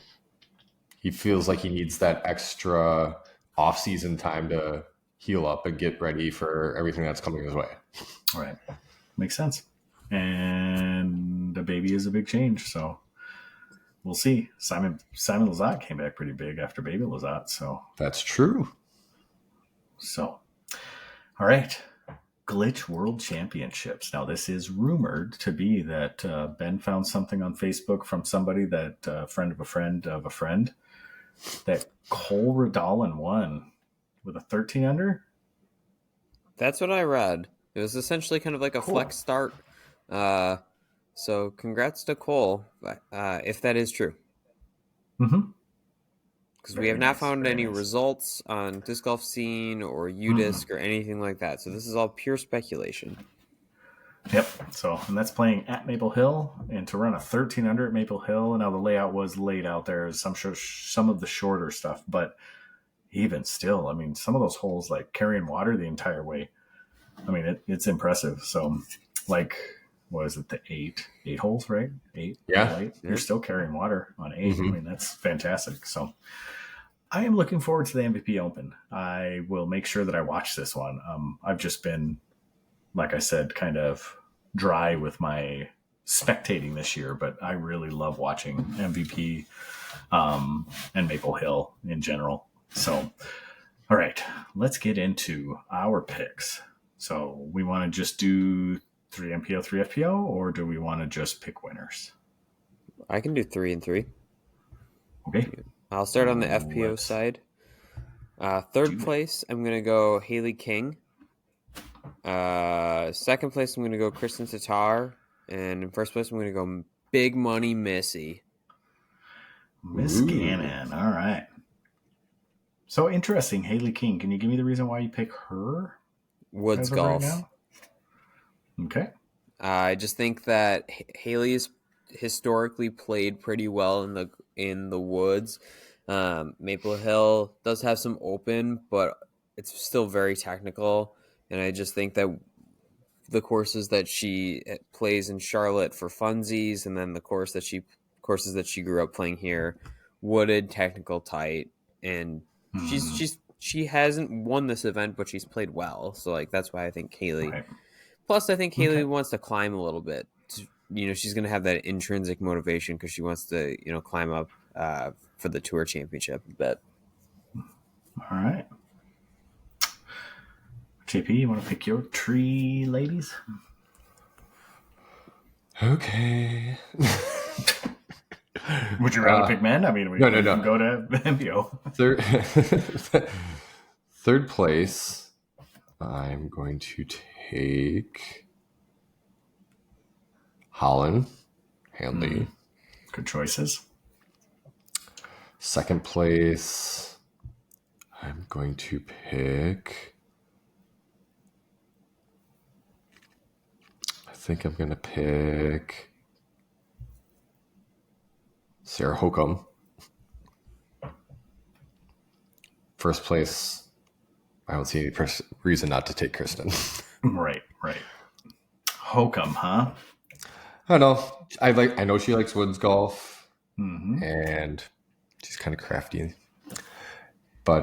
He feels like he needs that extra off-season time to heal up and get ready for everything that's coming his way. All right. Makes sense. And the baby is a big change, so we'll see. Simon Lizotte came back pretty big after baby Lizotte, so... That's true. So, all right. Glitch World Championships. Now, this is rumored to be that Ben found something on Facebook from somebody that friend of a friend of a friend that Cole Radalin won with a 13 under. That's what I read. It was essentially kind of like a flex start. So congrats to Cole, if that is true. Mm-hmm. Because we have not found any results on Disc Golf Scene or UDisc or anything like that. So this is all pure speculation. Yep. So, and that's playing at Maple Hill, and to run a 13 under at Maple Hill. And now the layout was laid out there as some of the shorter stuff, but even still, I mean, some of those holes like carrying water the entire way. I mean, it's impressive. So, like, what is it? The eight holes, right? Eight. Yeah. You're still carrying water on 8. Mm-hmm. I mean, that's fantastic. So, I am looking forward to the MVP Open. I will make sure that I watch this one. I've just been, like I said, kind of dry with my spectating this year, but I really love watching MVP and Maple Hill in general. So, all right, let's get into our picks. So we want to just do 3 MPO, 3 FPO, or do we want to just pick winners? I can do 3 and 3. Okay. I'll start on the FPO side. Third place, I'm going to go Haley King. Second place, I'm going to go Kristen Tatar. And in first place, I'm going to go Big Money Missy. Miss Gannon. All right. So interesting. Haley King. Can you give me the reason why you pick her? Woods Golf. Right now? Okay. I just think that Haley's historically played pretty well in the woods. Maple Hill does have some open, but it's still very technical. And I just think that the courses that she plays in Charlotte for funsies, and then the courses that she grew up playing here, wooded, technical, tight, and she hasn't won this event, but she's played well. So like that's why I think Haley. Right. Plus, I think Haley wants to climb a little bit. She's going to have that intrinsic motivation because she wants to, climb up for the Tour Championship a bit. All right. JP, you want to pick your tree, ladies? Okay. Would you rather pick men? I mean, we can go to MPO. Third place. I'm going to take Holland Hanley. Good choices. Second place, I'm going to pick. I think I'm going to pick Sarah Hokum. First place, I don't see any reason not to take Kristen. Right. Hokum, huh? I don't know. I know she likes woods golf, and she's kind of crafty. But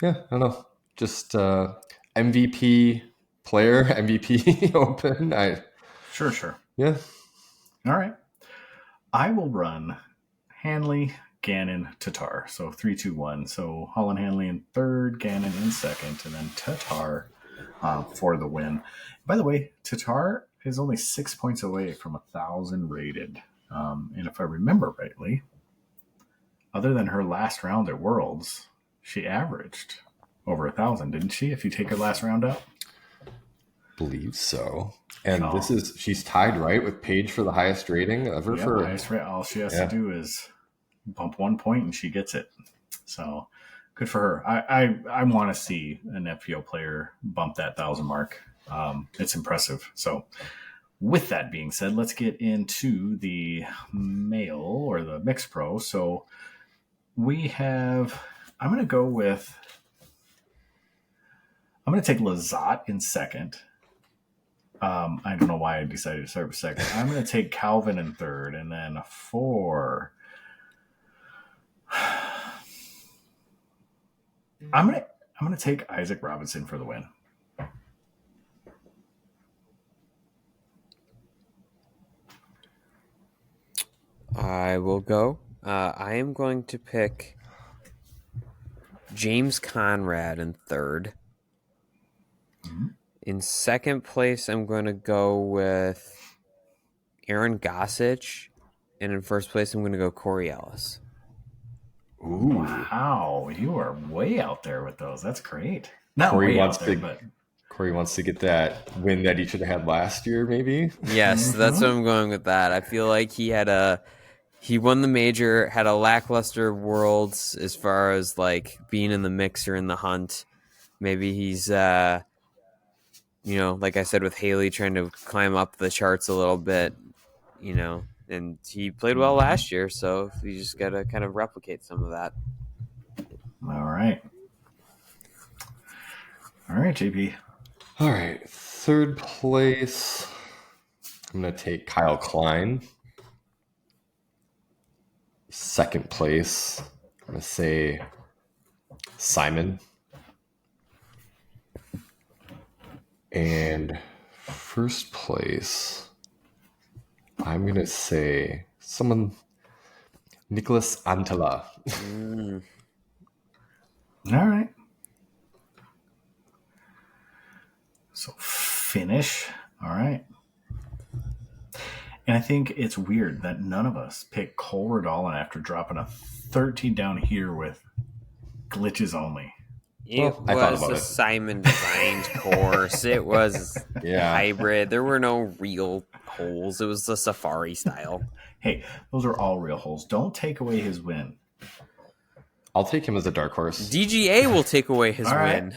yeah, I don't know. Just MVP player, MVP Open. Sure. Yeah. All right. I will run Hanley, Gannon, Tatar. So 3, 2, 1. So Holland Hanley in third, Gannon in second, and then Tatar for the win. By the way, Tatar is only 6 points away from 1,000 rated. And if I remember rightly, other than her last round at Worlds, she averaged over 1,000, didn't she? If you take her last round out, believe so. And she's tied right with Paige for the highest rating ever. All she has to do is bump 1 point and she gets it. So good for her. I want to see an FPO player bump that 1,000 mark. It's impressive. So with that being said, let's get into the male or the mixed pro. So I'm going to take Lazat in second. I don't know why I decided to start with second. I'm going to take Calvin in third, and then I'm going to take Isaac Robinson for the win. I will go. I am going to pick James Conrad in third. Mm-hmm. In second place, I'm going to go with Aaron Gossage. And in first place, I'm going to go Corey Ellis. Ooh. Wow. You are way out there with those. That's great. Corey wants to get that win that he should have had last year, maybe? Yes, that's what I'm going with that. I feel like he won the major, had a lackluster Worlds as far as like being in the mix or in the hunt. Maybe he's like I said with Haley, trying to climb up the charts a little bit, and he played well last year, so you just got to kind of replicate some of that. All right, JP. All right, third place, I'm going to take Kyle Klein. Second place, I'm going to say Simon. And first place, I'm going to say Nicholas Antela. All right. So finish. All right. And I think it's weird that none of us picked Cole Redolin after dropping a 13 down here with glitches only. It was a Simon designed course. It was hybrid. There were no real holes. It was the safari style. Hey, those are all real holes. Don't take away his win. I'll take him as a dark horse. DGA will take away his win.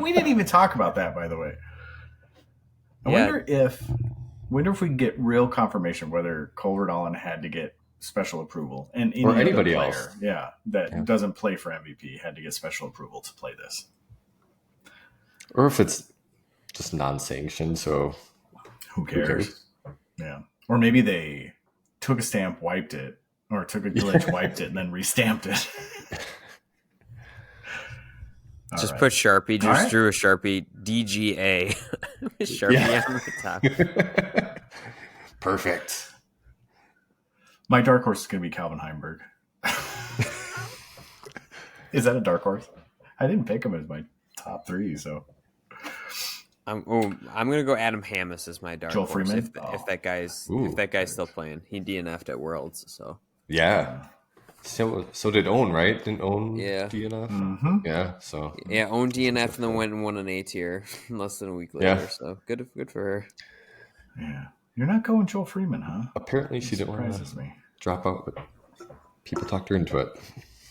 We didn't even talk about that, by the way. I wonder if we can get real confirmation whether Cole Redolin had to get special approval and or anybody else that doesn't play for MVP had to get special approval to play this, or if it's just non-sanctioned, so who cares? Yeah, or maybe they took a stamp, wiped it, or took a glitch, wiped it, and then restamped it. Put Sharpie, drew a Sharpie DGA Sharpie on the top. Perfect. My dark horse is going to be Calvin Heimberg. Is that a dark horse? I didn't pick him as my top three, so. I'm going to go Adam Hammis as my dark Joel horse. Freeman? If that guy's still playing, he DNF'd at Worlds, so. Yeah. So did Owen, right? Didn't Owen DNF? Mm-hmm. Yeah. So Owen DNF and then went and won an A tier less than a week later. Yeah. So good for her. Yeah. You're not going Joel Freeman, huh? Apparently she didn't want to drop out, but people talked her into it.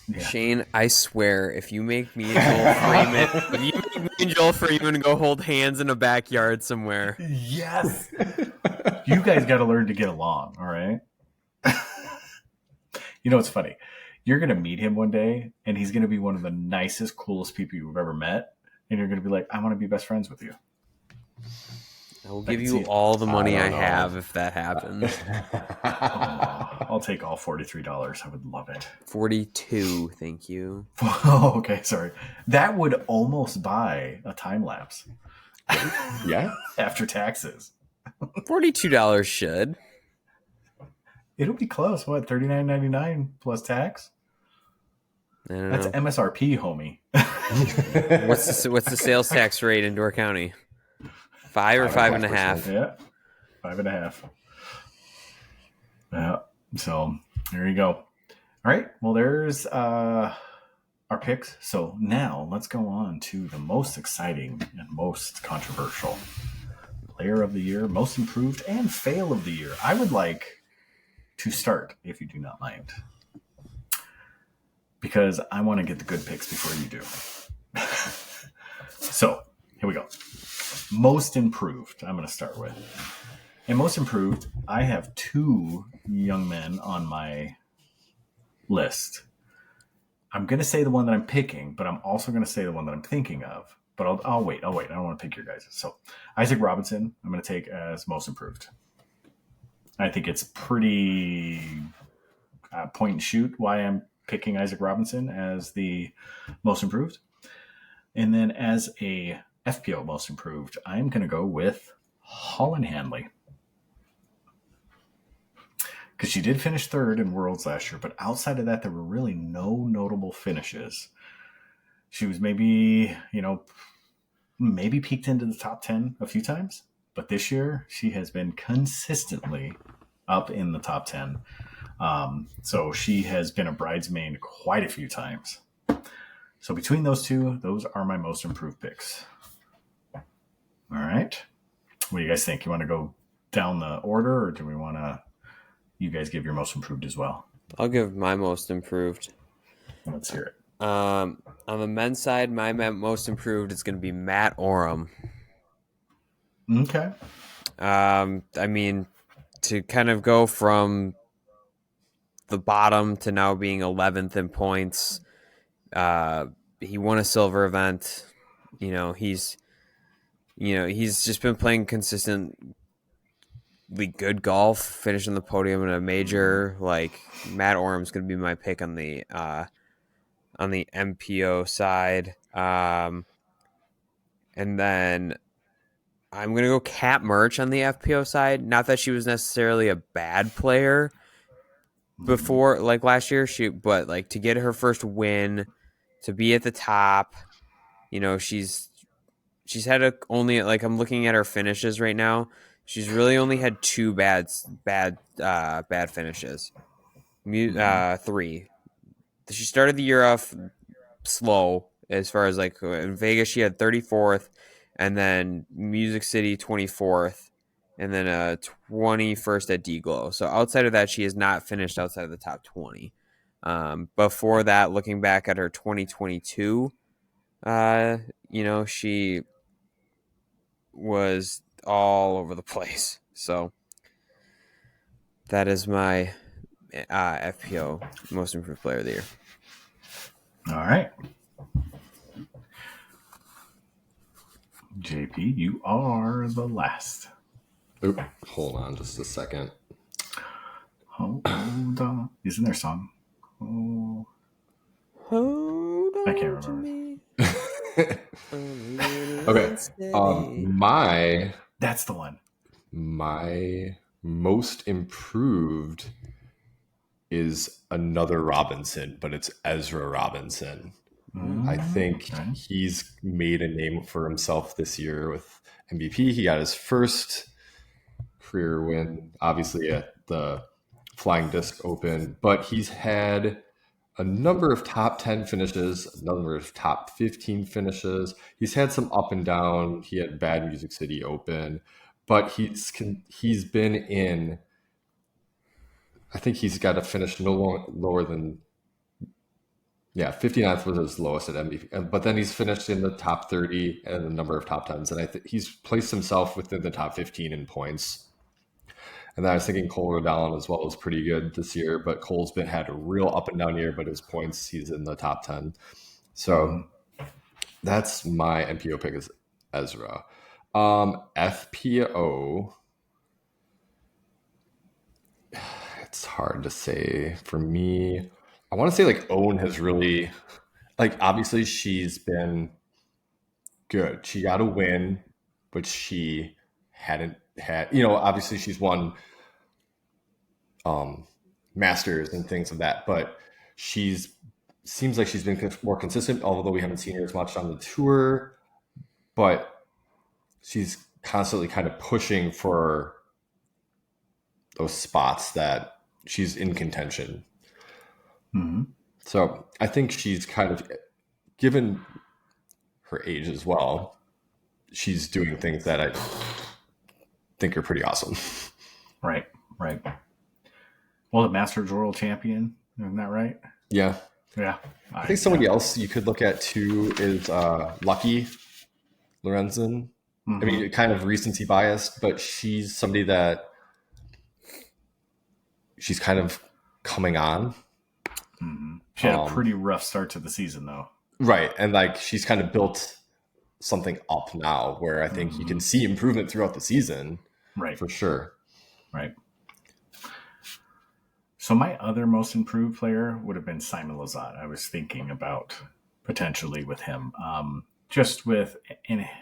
Yeah. Shane, I swear, if you make me and Joel Freeman go hold hands in a backyard somewhere. Yes. You guys got to learn to get along, all right? You know, it's funny. You're going to meet him one day, and he's going to be one of the nicest, coolest people you've ever met. And you're going to be like, I want to be best friends with you. I will give you all the money I have if that happens. I'll take all $43. I would love it. 42, thank you. Oh, okay, sorry. That would almost buy a time lapse. Yeah. After taxes. $42 should. It'll be close. What, $39.99 plus tax? That's MSRP, homie. What's the sales tax rate in Door County? 5 or 5.5? Yeah, 5.5. Yeah. So there you go. All right. Well, there's our picks. So now let's go on to the most exciting and most controversial player of the year, most improved, and fail of the year. I would like to start, if you do not mind, because I want to get the good picks before you do. So here we go. Most improved, I'm going to start with. And most improved, I have two young men on my list. I'm going to say the one that I'm picking, but I'm also going to say the one that I'm thinking of. But I'll wait. I don't want to pick your guys. So Isaac Robinson, I'm going to take as most improved. I think it's pretty point and shoot why I'm picking Isaac Robinson as the most improved. And then as a FPO most improved, I'm going to go with Holland Hanley. Because she did finish third in Worlds last year, but outside of that, there were really no notable finishes. She was maybe peeked into the top 10 a few times, but this year she has been consistently up in the top 10. So she has been a bridesmaid quite a few times. So between those two, those are my most improved picks. All right. What do you guys think? You want to go down the order, or do we want to, you guys give your most improved as well? I'll give my most improved. Let's hear it. On the men's side, my most improved is going to be Matt Oram. Okay. I mean, to kind of go from the bottom to now being 11th in points. He won a silver event. He's just been playing consistently good golf, finishing the podium in a major. Like, Matt Oram's going to be my pick on the MPO side. And then I'm going to go Kat Merch on the FPO side. Not that she was necessarily a bad player before, like last year, but like to get her first win, to be at the top, she's had only, like, I'm looking at her finishes right now. She's really only had two bad finishes. 3. She started the year off slow as far as, like, in Vegas she had 34th, and then Music City 24th, and then 21st at D-Glow. So outside of that, she has not finished outside of the top 20. Before that, looking back at her 2022, she was all over the place. So that is my FPO most improved player of the year. All right. JP, you are the last. Oop, hold on just a second. Hold on. Isn't there a song? Oh. Hold on. I can't remember. Okay. That's the one. My most improved is another Robinson, but it's Ezra Robinson. I think he's made a name for himself this year with MVP. He got his first career win, obviously, at the Flying Disc Open, but he's had a number of top 10 finishes, a number of top 15 finishes. He's had some up and down. He had bad Music City Open, but he's been in, I think he's got a finish no lower than, 59th was his lowest at MVP. But then he's finished in the top 30 and a number of top 10s. And I think he's placed himself within the top 15 in points. And then I was thinking Cole Rodon as well was pretty good this year, but Cole's had a real up and down year, but his points, he's in the top 10. So that's my MPO pick is Ezra. FPO, it's hard to say for me. I want to say like Owen has really, like obviously she's been good. She got a win, but she hadn't had, obviously she's won Masters and things of that, but seems like she's been more consistent, although we haven't seen her as much on the tour, but she's constantly kind of pushing for those spots that she's in contention. Mm-hmm. So I think she's kind of, given her age as well, she's doing things that I think are pretty awesome. Right. Well, the Masters World Champion, isn't that right? Yeah. I think somebody else you could look at too is Lucky Lorenzen. Mm-hmm. I mean, kind of recency biased, but she's somebody that she's kind of coming on. Mm-hmm. She had a pretty rough start to the season, though. Right, and like she's kind of built something up now, where I think you can see improvement throughout the season. Right, for sure. Right. So my other most improved player would have been Simon Lizotte. I was thinking about potentially with him. And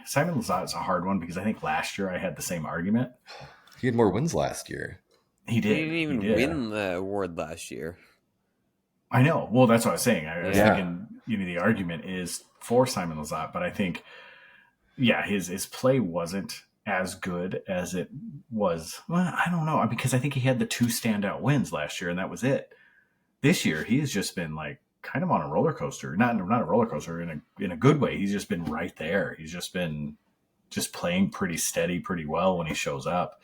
Simon Lizotte is a hard one because I think last year I had the same argument. He had more wins last year. He didn't even win the award last year. I know. Well, that's what I was saying. I was thinking, the argument is for Simon Lizotte, but I think, his play wasn't as good as it was. Well, I don't know, because I think he had the 2 standout wins last year, and that was it. This year, he has just been like kind of on a roller coaster. Not a roller coaster in a good way. He's just been right there. He's just been playing pretty steady, pretty well when he shows up.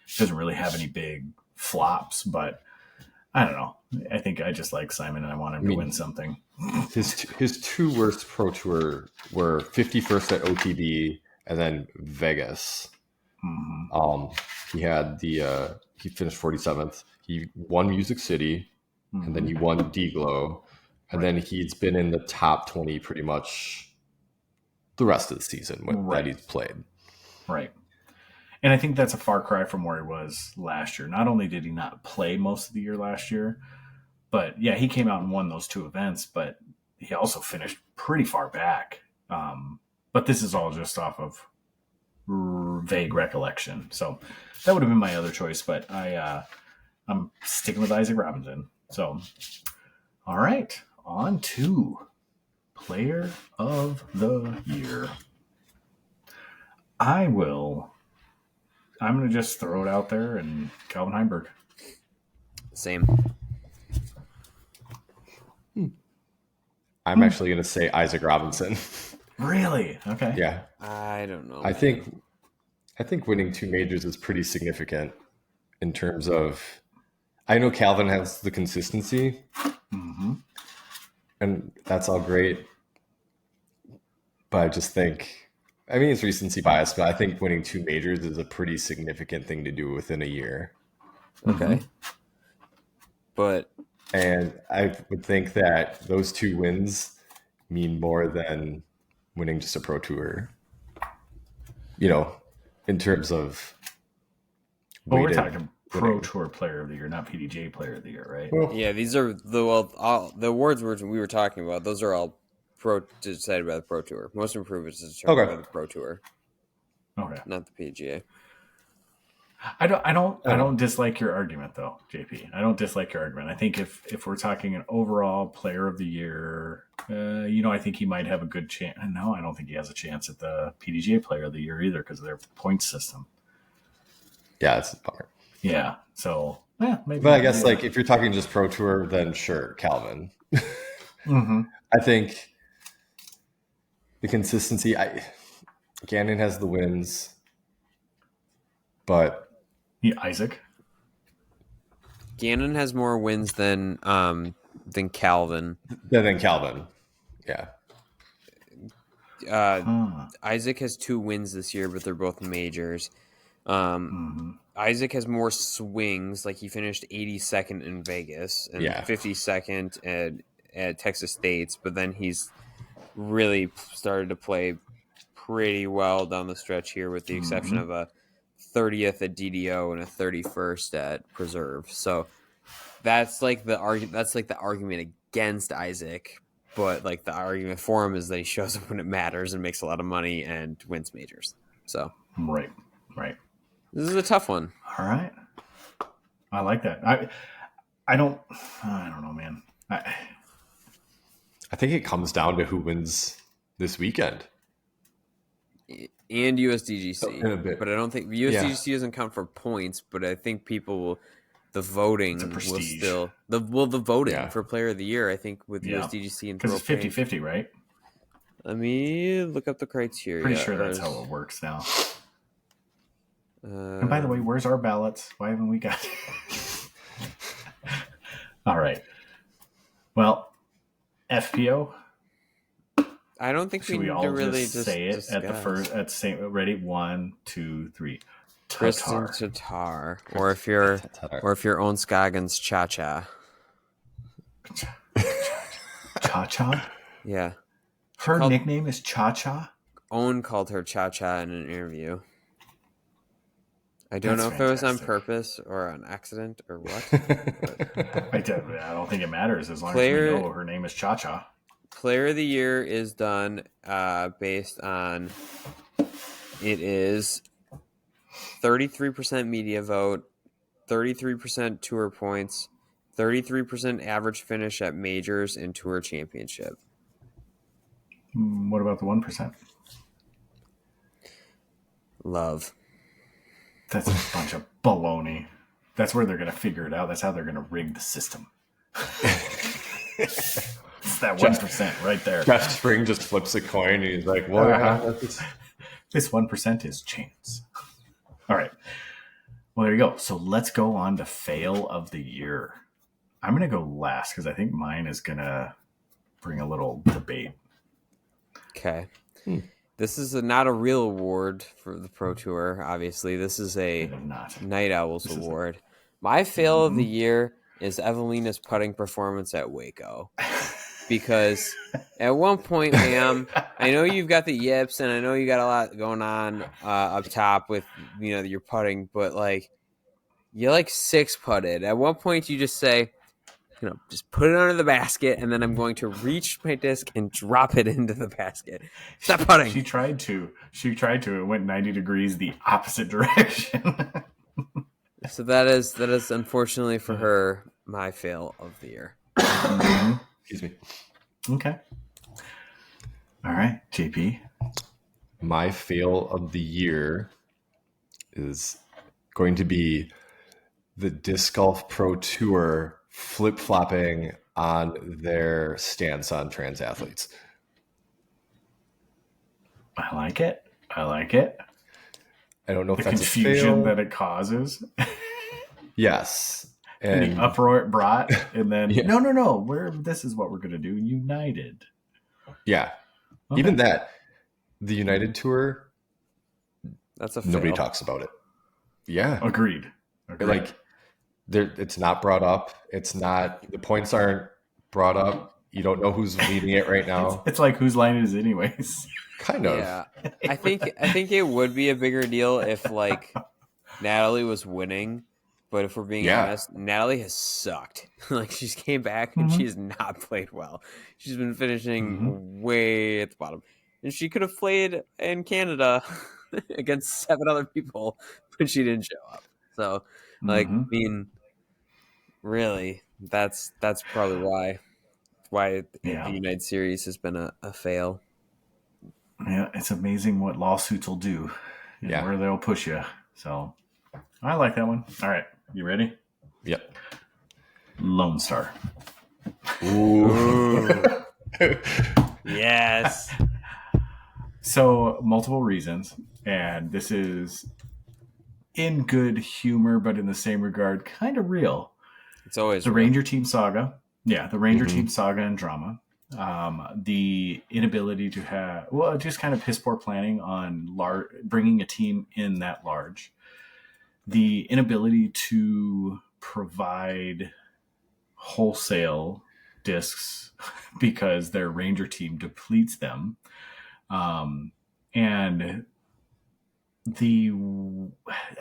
He doesn't really have any big flops, but I don't know. I think I just like Simon, and I want him to win something. His 2 worst Pro Tour were 51st at OTB and then Vegas. Mm-hmm. He had he finished 47th. He won Music City, and then he won D-Glow, and then he's been in the top 20 pretty much the rest of the season that he's played. Right. And I think that's a far cry from where he was last year. Not only did he not play most of the year last year, but he came out and won those 2 events, but he also finished pretty far back. But this is all just off of vague recollection. So that would have been my other choice, but I'm sticking with Isaac Robinson. So, all right, on to Player of the Year. I'm going to just throw it out there, and Calvin Heimberg. Same. I'm actually going to say Isaac Robinson. Really? Okay. Yeah. I don't know. I think winning 2 majors is pretty significant in terms of, I know Calvin has the consistency, and that's all great. But I just think, it's recency bias, but I think winning 2 majors is a pretty significant thing to do within a year. Okay. And I would think that those 2 wins mean more than winning just a Pro Tour, in terms of. Well, we're talking Pro Tour Player of the Year, not PDGA Player of the Year, right? Well, these are the awards we were talking about. Those are all decided by the Pro Tour. Most improvements is determined by the Pro Tour. Okay. Not the PGA. I don't dislike your argument though, JP. I don't dislike your argument. I think if we're talking an overall Player of the Year, I think he might have a good chance. No, I don't think he has a chance at the PDGA Player of the Year either because of their point system. Yeah, it's a bummer. Yeah, so maybe. But I guess if you're talking just Pro Tour, then sure, Calvin. I think the consistency. Gannon has the wins, but Isaac. Gannon has more wins than Calvin. Than Calvin, yeah. Isaac has 2 wins this year, but they're both majors. Isaac has more swings. Like he finished 82nd in Vegas and 52nd at Texas State's, but then he's really started to play pretty well down the stretch here, with the exception of a 30th at DDO and a 31st at Preserve. So that's like the argument against Isaac. But like the argument for him is that he shows up when it matters and makes a lot of money and wins majors. So right. This is a tough one. All right, I like that. I don't know, man. I think it comes down to who wins this weekend and USDGC. But I don't think USDGC doesn't count for points. But I think people will. The voting will still the voting for Player of the Year. I think with USDGC and because it's 50-50, right? Let me look up the criteria. Pretty sure that's how it works now. And by the way, where's our ballots? Why haven't we got? All right. Well, FPO. I don't think we all really just say it at the first. At the same. Ready? 1, 2, 3. Tristan Tatar, or if you're own Scoggins, Cha Cha. Cha Cha? Yeah. Her nickname is Cha Cha? Owen called her Cha Cha in an interview. I don't know if it was on purpose or on accident or what. I don't think it matters as long as we know her name is Cha Cha. Player of the Year is done based on it is 33% media vote, 33% tour points, 33% average finish at majors and tour championship. What about the 1%? Love. That's a bunch of baloney. That's where they're going to figure it out. That's how they're going to rig the system. It's that 1% right there. Jeff Spring just flips a coin and he's like, well, this 1% is chance. All right. Well, there you go. So let's go on to fail of the year. I'm going to go last because I think mine is going to bring a little debate. Okay. This is not a real award for the Pro Tour, obviously. This is a Night Owls award. My fail of the year is Evelina's putting performance at Waco. Because at one point, ma'am, I know you've got the yips and I know you got a lot going on up top with, your putting, but you 6 putted. At one point you just say, just put it under the basket and then I'm going to reach my disc and drop it into the basket. Stop putting. She tried to. It went 90 degrees the opposite direction. So that is unfortunately for her my fail of the year. Excuse me. Okay. All right, JP. My fail of the year is going to be the Disc Golf Pro Tour flip-flopping on their stance on trans athletes. I like it. I don't know if the that's confusion that it causes. Yes. And the uproar it brought, and then no, this is what we're gonna do. United. Yeah. Okay. Even that, the United Tour, that's a fail. Nobody talks about it. Yeah. Agreed. It's not brought up. It's not, the points aren't brought up. You don't know who's leading it right now. It's like whose line it is anyways. Kind of. Yeah. I think it would be a bigger deal if Natalie was winning. But if we're being honest, Natalie has sucked. She's came back and she has not played well. She's been finishing way at the bottom. And she could have played in Canada against 7 other people, but she didn't show up. So, really, that's probably why the United Series has been a fail. Yeah, it's amazing what lawsuits will do and where they'll push you. So, I like that one. All right. You ready? Yep. Lone Star. Ooh. Yes. So multiple reasons, and this is in good humor, but in the same regard, kind of real. It's always the real. Ranger Team saga. Yeah, the Ranger Team saga and drama. The inability to have, well, just kind of piss poor planning on bringing a team in that large. The inability to provide wholesale discs because their Ranger team depletes them. And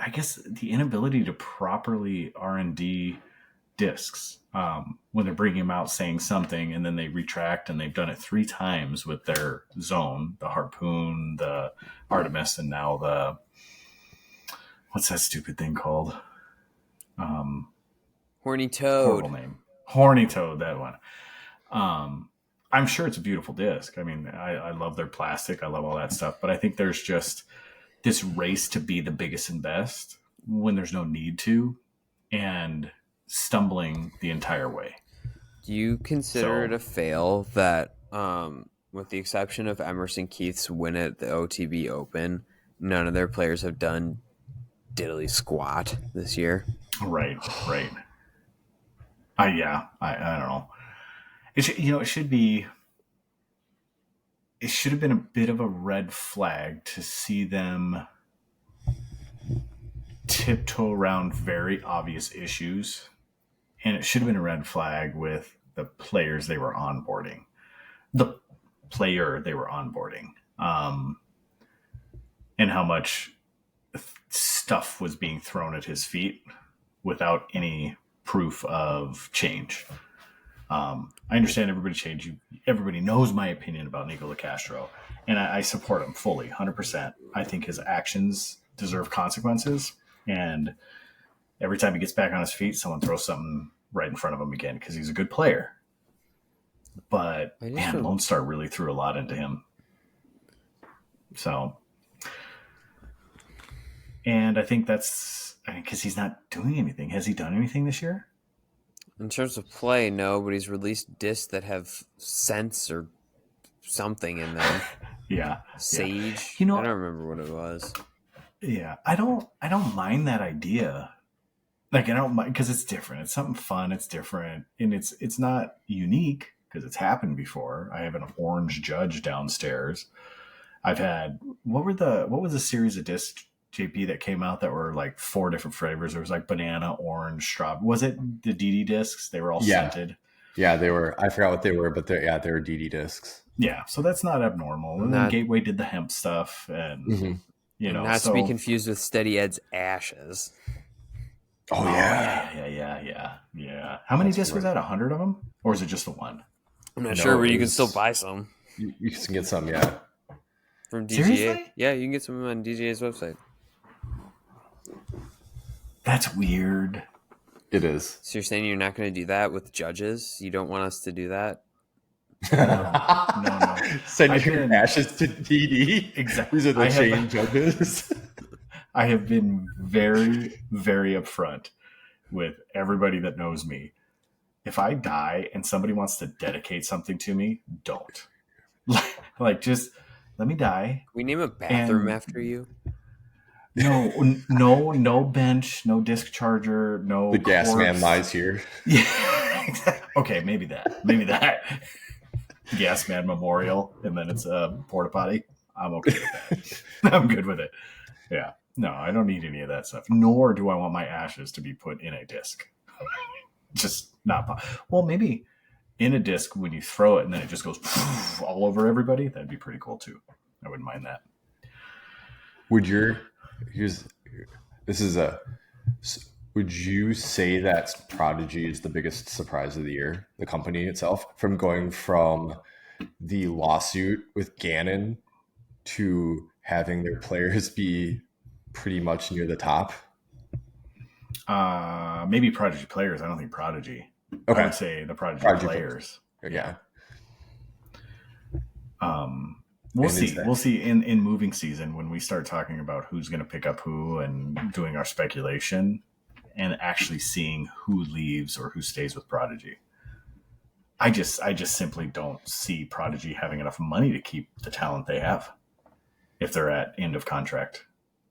I guess the inability to properly R&D discs when they're bringing them out saying something and then they retract, and they've done it 3 times with their zone, the Harpoon, the Artemis, and now the, what's that stupid thing called? Horny Toad. Horrible name. Horny Toad, that one. I'm sure it's a beautiful disc. I mean, I love their plastic. I love all that stuff. But I think there's just this race to be the biggest and best when there's no need to, and stumbling the entire way. Do you consider it a fail that, with the exception of Emerson Keith's win at the OTB Open, none of their players have done diddly squat this year? Right. I don't know. It should have been a bit of a red flag to see them tiptoe around very obvious issues. And it should have been a red flag with the players they were onboarding. The player they were onboarding. And how much stuff was being thrown at his feet without any proof of change. I understand everybody knows my opinion about Nicola Castro, and I support him fully, 100%. I think his actions deserve consequences, and every time he gets back on his feet, someone throws something right in front of him again, because he's a good player. But man, Lone Star really threw a lot into him. So, and I think that's because he's not doing anything. Has he done anything this year? In terms of play, no, but he's released discs that have sense or something in them. Yeah. Sage. Yeah. I don't remember what it was. Yeah. I don't mind that idea. Like, I don't mind, because it's different. It's something fun. It's different. And it's not unique because it's happened before. I have an orange Judge downstairs. I've had, what was the series of discs, JP, that came out that were like 4 different flavors? There was like banana, orange, strawberry. Was it the DD discs? They were all scented. Yeah, they were. I forgot what they were, but they were DD discs. Yeah, so that's not abnormal. And then Gateway did the hemp stuff, and not to be confused with Steady Ed's Ashes. Oh yeah. How many discs was that? 100 of them, or is it just the one? I'm not sure, but you can still buy some. You can get some, yeah. From DGA. Seriously? Yeah, you can get some on DGA's website. That's weird. It is. So you're saying you're not going to do that with judges? You don't want us to do that? No. Send your ashes to DD. Exactly. These are the chain judges. I have been very, very upfront with everybody that knows me. If I die and somebody wants to dedicate something to me, don't. Like just let me die. Can we name a bathroom after you? No bench, no disc charger, no. The gas man lies here. Yeah, exactly. Okay, maybe that. Gas man memorial, and then it's a porta potty. I'm okay with that. I'm good with it. Yeah. No, I don't need any of that stuff. Nor do I want my ashes to be put in a disc. Just not. Well, maybe in a disc when you throw it and then it just goes all over everybody. That'd be pretty cool too. I wouldn't mind that. Would you say that Prodigy is the biggest surprise of the year, the company itself, from going from the lawsuit with Gannon to having their players be pretty much near the top? Maybe Prodigy players. I don't think Prodigy. Okay. I would say the Prodigy players. Yeah. We'll see. We'll see in moving season when we start talking about who's going to pick up who and doing our speculation and actually seeing who leaves or who stays with Prodigy. I just simply don't see Prodigy having enough money to keep the talent they have if they're at end of contract.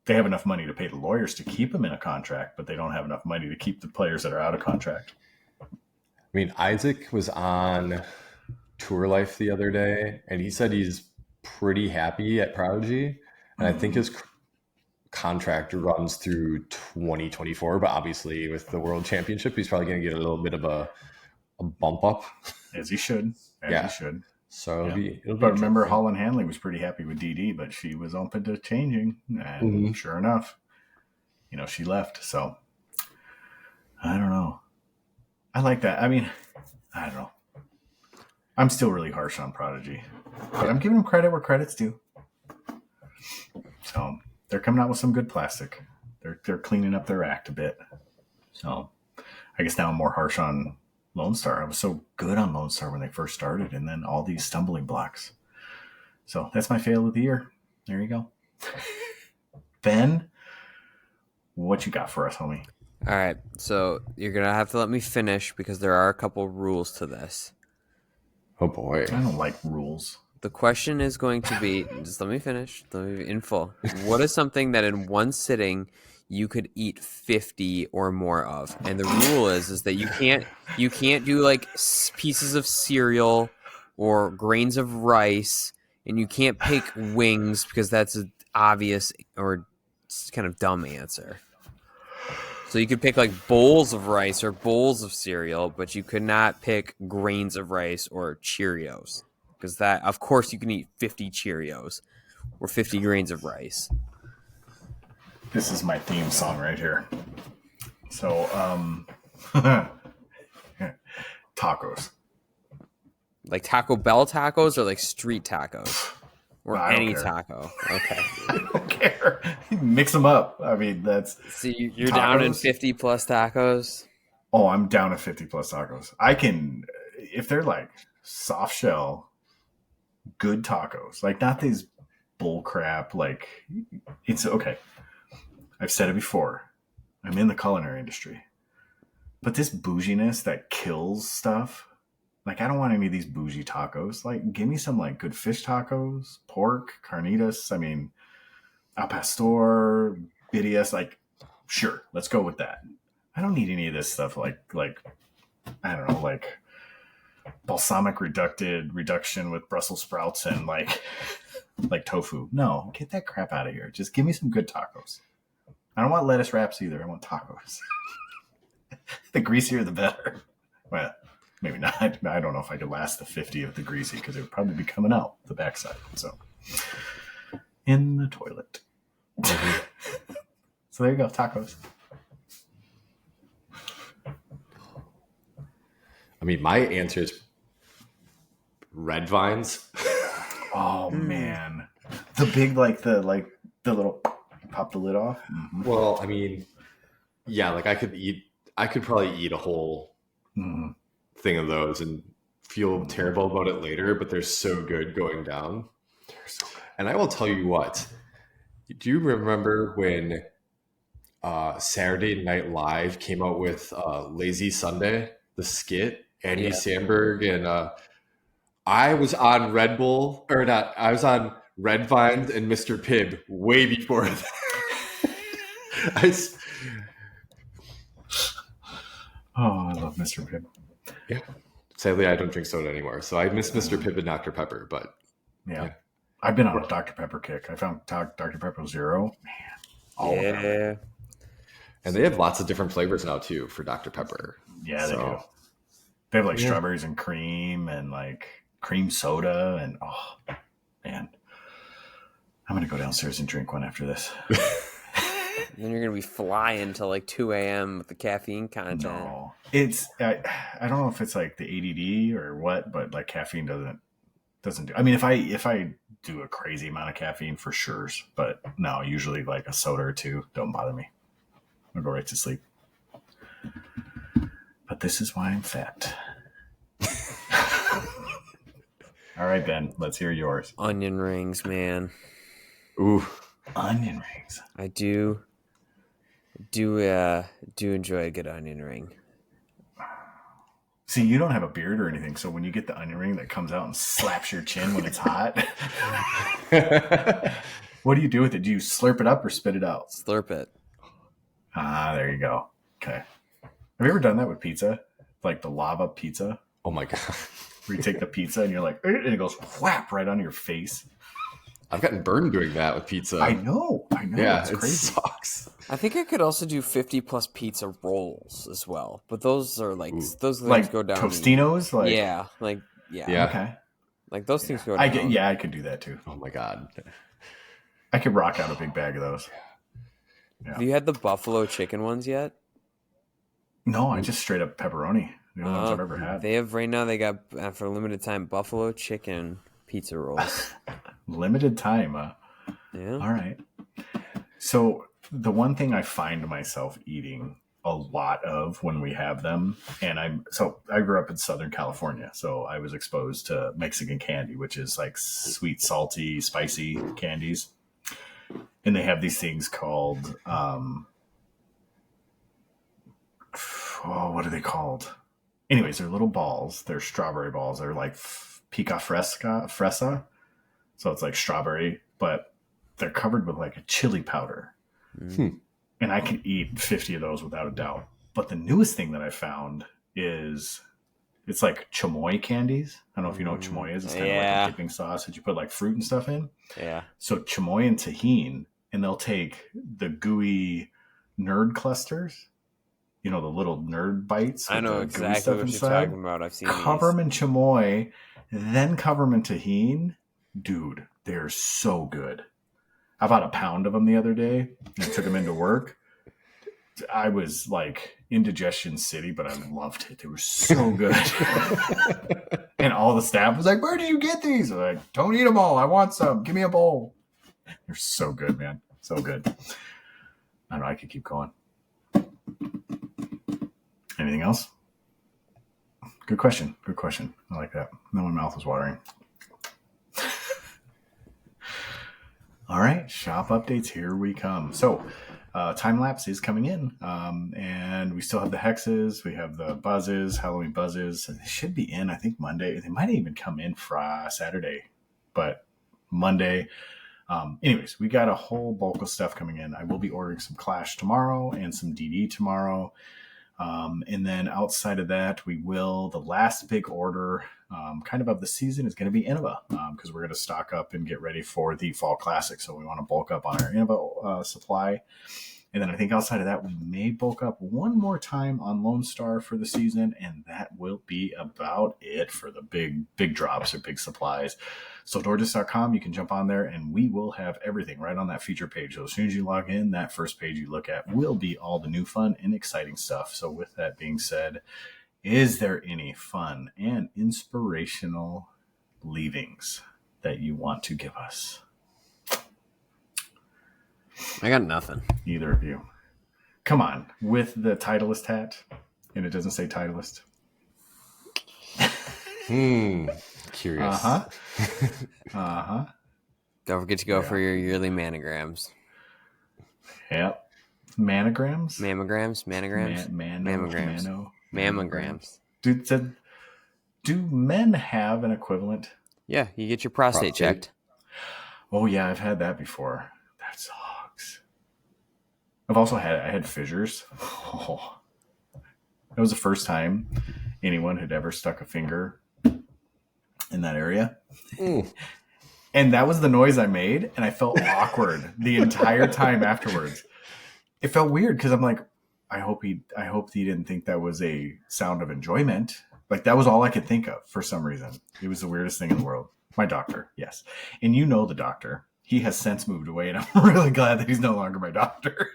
They have enough money to pay the lawyers to keep them in a contract, but they don't have enough money to keep the players that are out of contract. I mean, Isaac was on Tour Life the other day, and he said he's pretty happy at Prodigy, and I think his contract runs through 2024. But obviously, with the World Championship, he's probably going to get a little bit of a bump up, as he should. He should. So it'll be but remember, Holland Hanley was pretty happy with DD, but she was open to changing, and sure enough, she left. So I don't know. I like that. I mean, I don't know. I'm still really harsh on Prodigy, but I'm giving them credit where credit's due. So they're coming out with some good plastic. They're cleaning up their act a bit. So I guess now I'm more harsh on Lone Star. I was so good on Lone Star when they first started, and then all these stumbling blocks. So that's my fail of the year. There you go. Ben, what you got for us, homie? All right, so you're gonna have to let me finish because there are a couple rules to this. Oh boy, I don't like rules. The question is going to be, just let me finish. Let me in full. What is something that in one sitting you could eat 50 or more of? And the rule is that you can't do like pieces of cereal or grains of rice, and you can't pick wings because that's an obvious or kind of dumb answer. So you could pick like bowls of rice or bowls of cereal, but you could not pick grains of rice or Cheerios. Because that, of course, you can eat 50 Cheerios or 50 grains of rice. This is my theme song right here. So, tacos. Like Taco Bell tacos or like street tacos? Or any taco? Okay. I don't care. Mix them up. I mean, that's... So you're down in 50 plus tacos? Oh, I'm down to 50 plus tacos. I can... If they're like soft shell, good tacos. Like, not these bull crap. Like, it's okay. I've said it before. I'm in the culinary industry. But this bouginess that kills stuff... Like, I don't want any of these bougie tacos. Like, give me some, like, good fish tacos, pork, carnitas. I mean, al pastor, birrias. Like, sure, let's go with that. I don't need any of this stuff like I don't know, like balsamic reduction with Brussels sprouts and, like tofu. No, get that crap out of here. Just give me some good tacos. I don't want lettuce wraps either. I want tacos. The greasier, the better. Well, maybe not. I don't know if I could last the 50 of the greasy because it would probably be coming out the backside. So, in the toilet. So there you go, tacos. I mean, my answer is red vines. Oh man, the big the little pop the lid off. Mm-hmm. Well, I mean, yeah, like I could probably eat a whole. Thing of those and feel terrible about it later, but they're so good going down. So good. And I will tell you what, do you remember when Saturday Night Live came out with Lazy Sunday, the skit, Andy Samberg, and I was on Red Bull, or not, I was on Red Vines and Mr. Pibb way before that. I love Mr. Pibb. Yeah. Sadly, I don't drink soda anymore, so I miss Mr. Pibb and Dr. Pepper. But yeah. I've been on a Dr. Pepper kick. I found Dr. Pepper Zero. Man, all of them. And they have lots of different flavors now too for Dr. Pepper. Yeah, they do. They have like strawberries and cream and like cream soda and oh man, I'm gonna go downstairs and drink one after this. Then you're going to be flying till like 2 a.m. with the caffeine content. No. It's, I don't know if it's like the ADD or what, but like caffeine doesn't do. I mean, if I do a crazy amount of caffeine for sure, but no, usually like a soda or two don't bother me. I'll go right to sleep. But this is why I'm fat. All right, Ben, let's hear yours. Onion rings, man. Ooh. Onion rings. I do enjoy a good onion ring. See, you don't have a beard or anything, so when you get the onion ring that comes out and slaps your chin when it's hot, what do you do with it? Do you slurp it up or spit it out? Slurp it. Ah, there you go. Okay. Have you ever done that with pizza? Like the lava pizza? Oh my God. Where you take the pizza and you're like, and it goes whap right on your face. I've gotten burned doing that with pizza. I know. Yeah, it's it crazy. sucks. I think I could also do 50 plus pizza rolls as well, but those are like those things like go down. Tostinos, like yeah. Okay. Like those things go down. I could do that too. Oh my God. I could rock out a big bag of those. Yeah. Have you had the buffalo chicken ones yet? No, I just straight up pepperoni. The only ones I've ever had. They have right now. They got for a limited time buffalo chicken pizza rolls. Limited time. Yeah. All right. So the one thing I find myself eating a lot of when we have them, and I grew up in Southern California, so I was exposed to Mexican candy, which is like sweet, salty, spicy candies. And they have these things called, what are they called? Anyways, they're little balls. They're strawberry balls. They're like pica fresa. So it's like strawberry, but they're covered with like a chili powder. And I can eat 50 of those without a doubt. But the newest thing that I found is it's like chamoy candies. I don't know if you know what chamoy is. It's kind of like a dipping sauce that you put like fruit and stuff in. Yeah. So chamoy and tahini, and they'll take the gooey nerd clusters. You know, the little nerd bites. I know exactly what you're talking about. I've seen cover them in chamoy, then cover them in tahini. Dude, they're so good. I bought a pound of them the other day and I took them into work. I was like indigestion city, but I loved it. They were so good. And all the staff was like, where do you get these? I'm like, don't eat them all. I want some. Give me a bowl. They're so good, man. So good. I don't know. I could keep going. Anything else? Good question. I like that. Now my mouth is watering. All right, shop updates. Here we come. So, time lapse is coming in, and we still have the hexes. We have the buzzes, Halloween buzzes. They should be in, I think, Monday. They might even come in Saturday, but Monday. Anyways, we got a whole bulk of stuff coming in. I will be ordering some Clash tomorrow and some DD tomorrow. And then outside of that, the last big order kind of the season is going to be Innova, because we're going to stock up and get ready for the Fall Classic. So we want to bulk up on our Innova supply. And then I think outside of that, we may bulk up one more time on Lone Star for the season. And that will be about it for the big drops or big supplies. So Dorjus.com, you can jump on there and we will have everything right on that feature page. So as soon as you log in, that first page you look at will be all the new fun and exciting stuff. So with that being said, is there any fun and inspirational leavings that you want to give us? I got nothing. Either of you. Come on, with the Titleist hat, and it doesn't say Titleist. Curious. Don't forget to go for your yearly manograms. Yep. Mammograms? Mammograms. Do men have an equivalent? Yeah, you get your prostate checked. Oh yeah, I've had that before. That sucks. I had fissures. Oh. That was the first time anyone had ever stuck a finger in that area. And that was the noise I made, and I felt awkward the entire time afterwards. It felt weird because I'm like, I hope he didn't think that was a sound of enjoyment. Like that was all I could think of for some reason. It was the weirdest thing in the world. My doctor, yes. And you know the doctor. He has since moved away, and I'm really glad that he's no longer my doctor.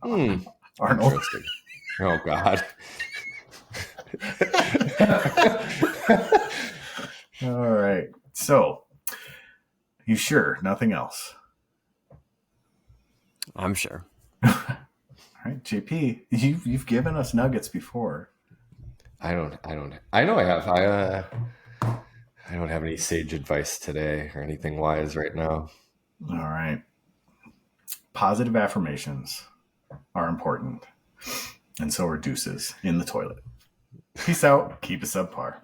Arnold. Interesting. Oh, God. All right. So, you sure? Nothing else? I'm sure. All right, JP, you've given us nuggets before. I know I have. I don't have any sage advice today or anything wise right now. All right. Positive affirmations are important. And so are deuces in the toilet. Peace out. Keep it subpar.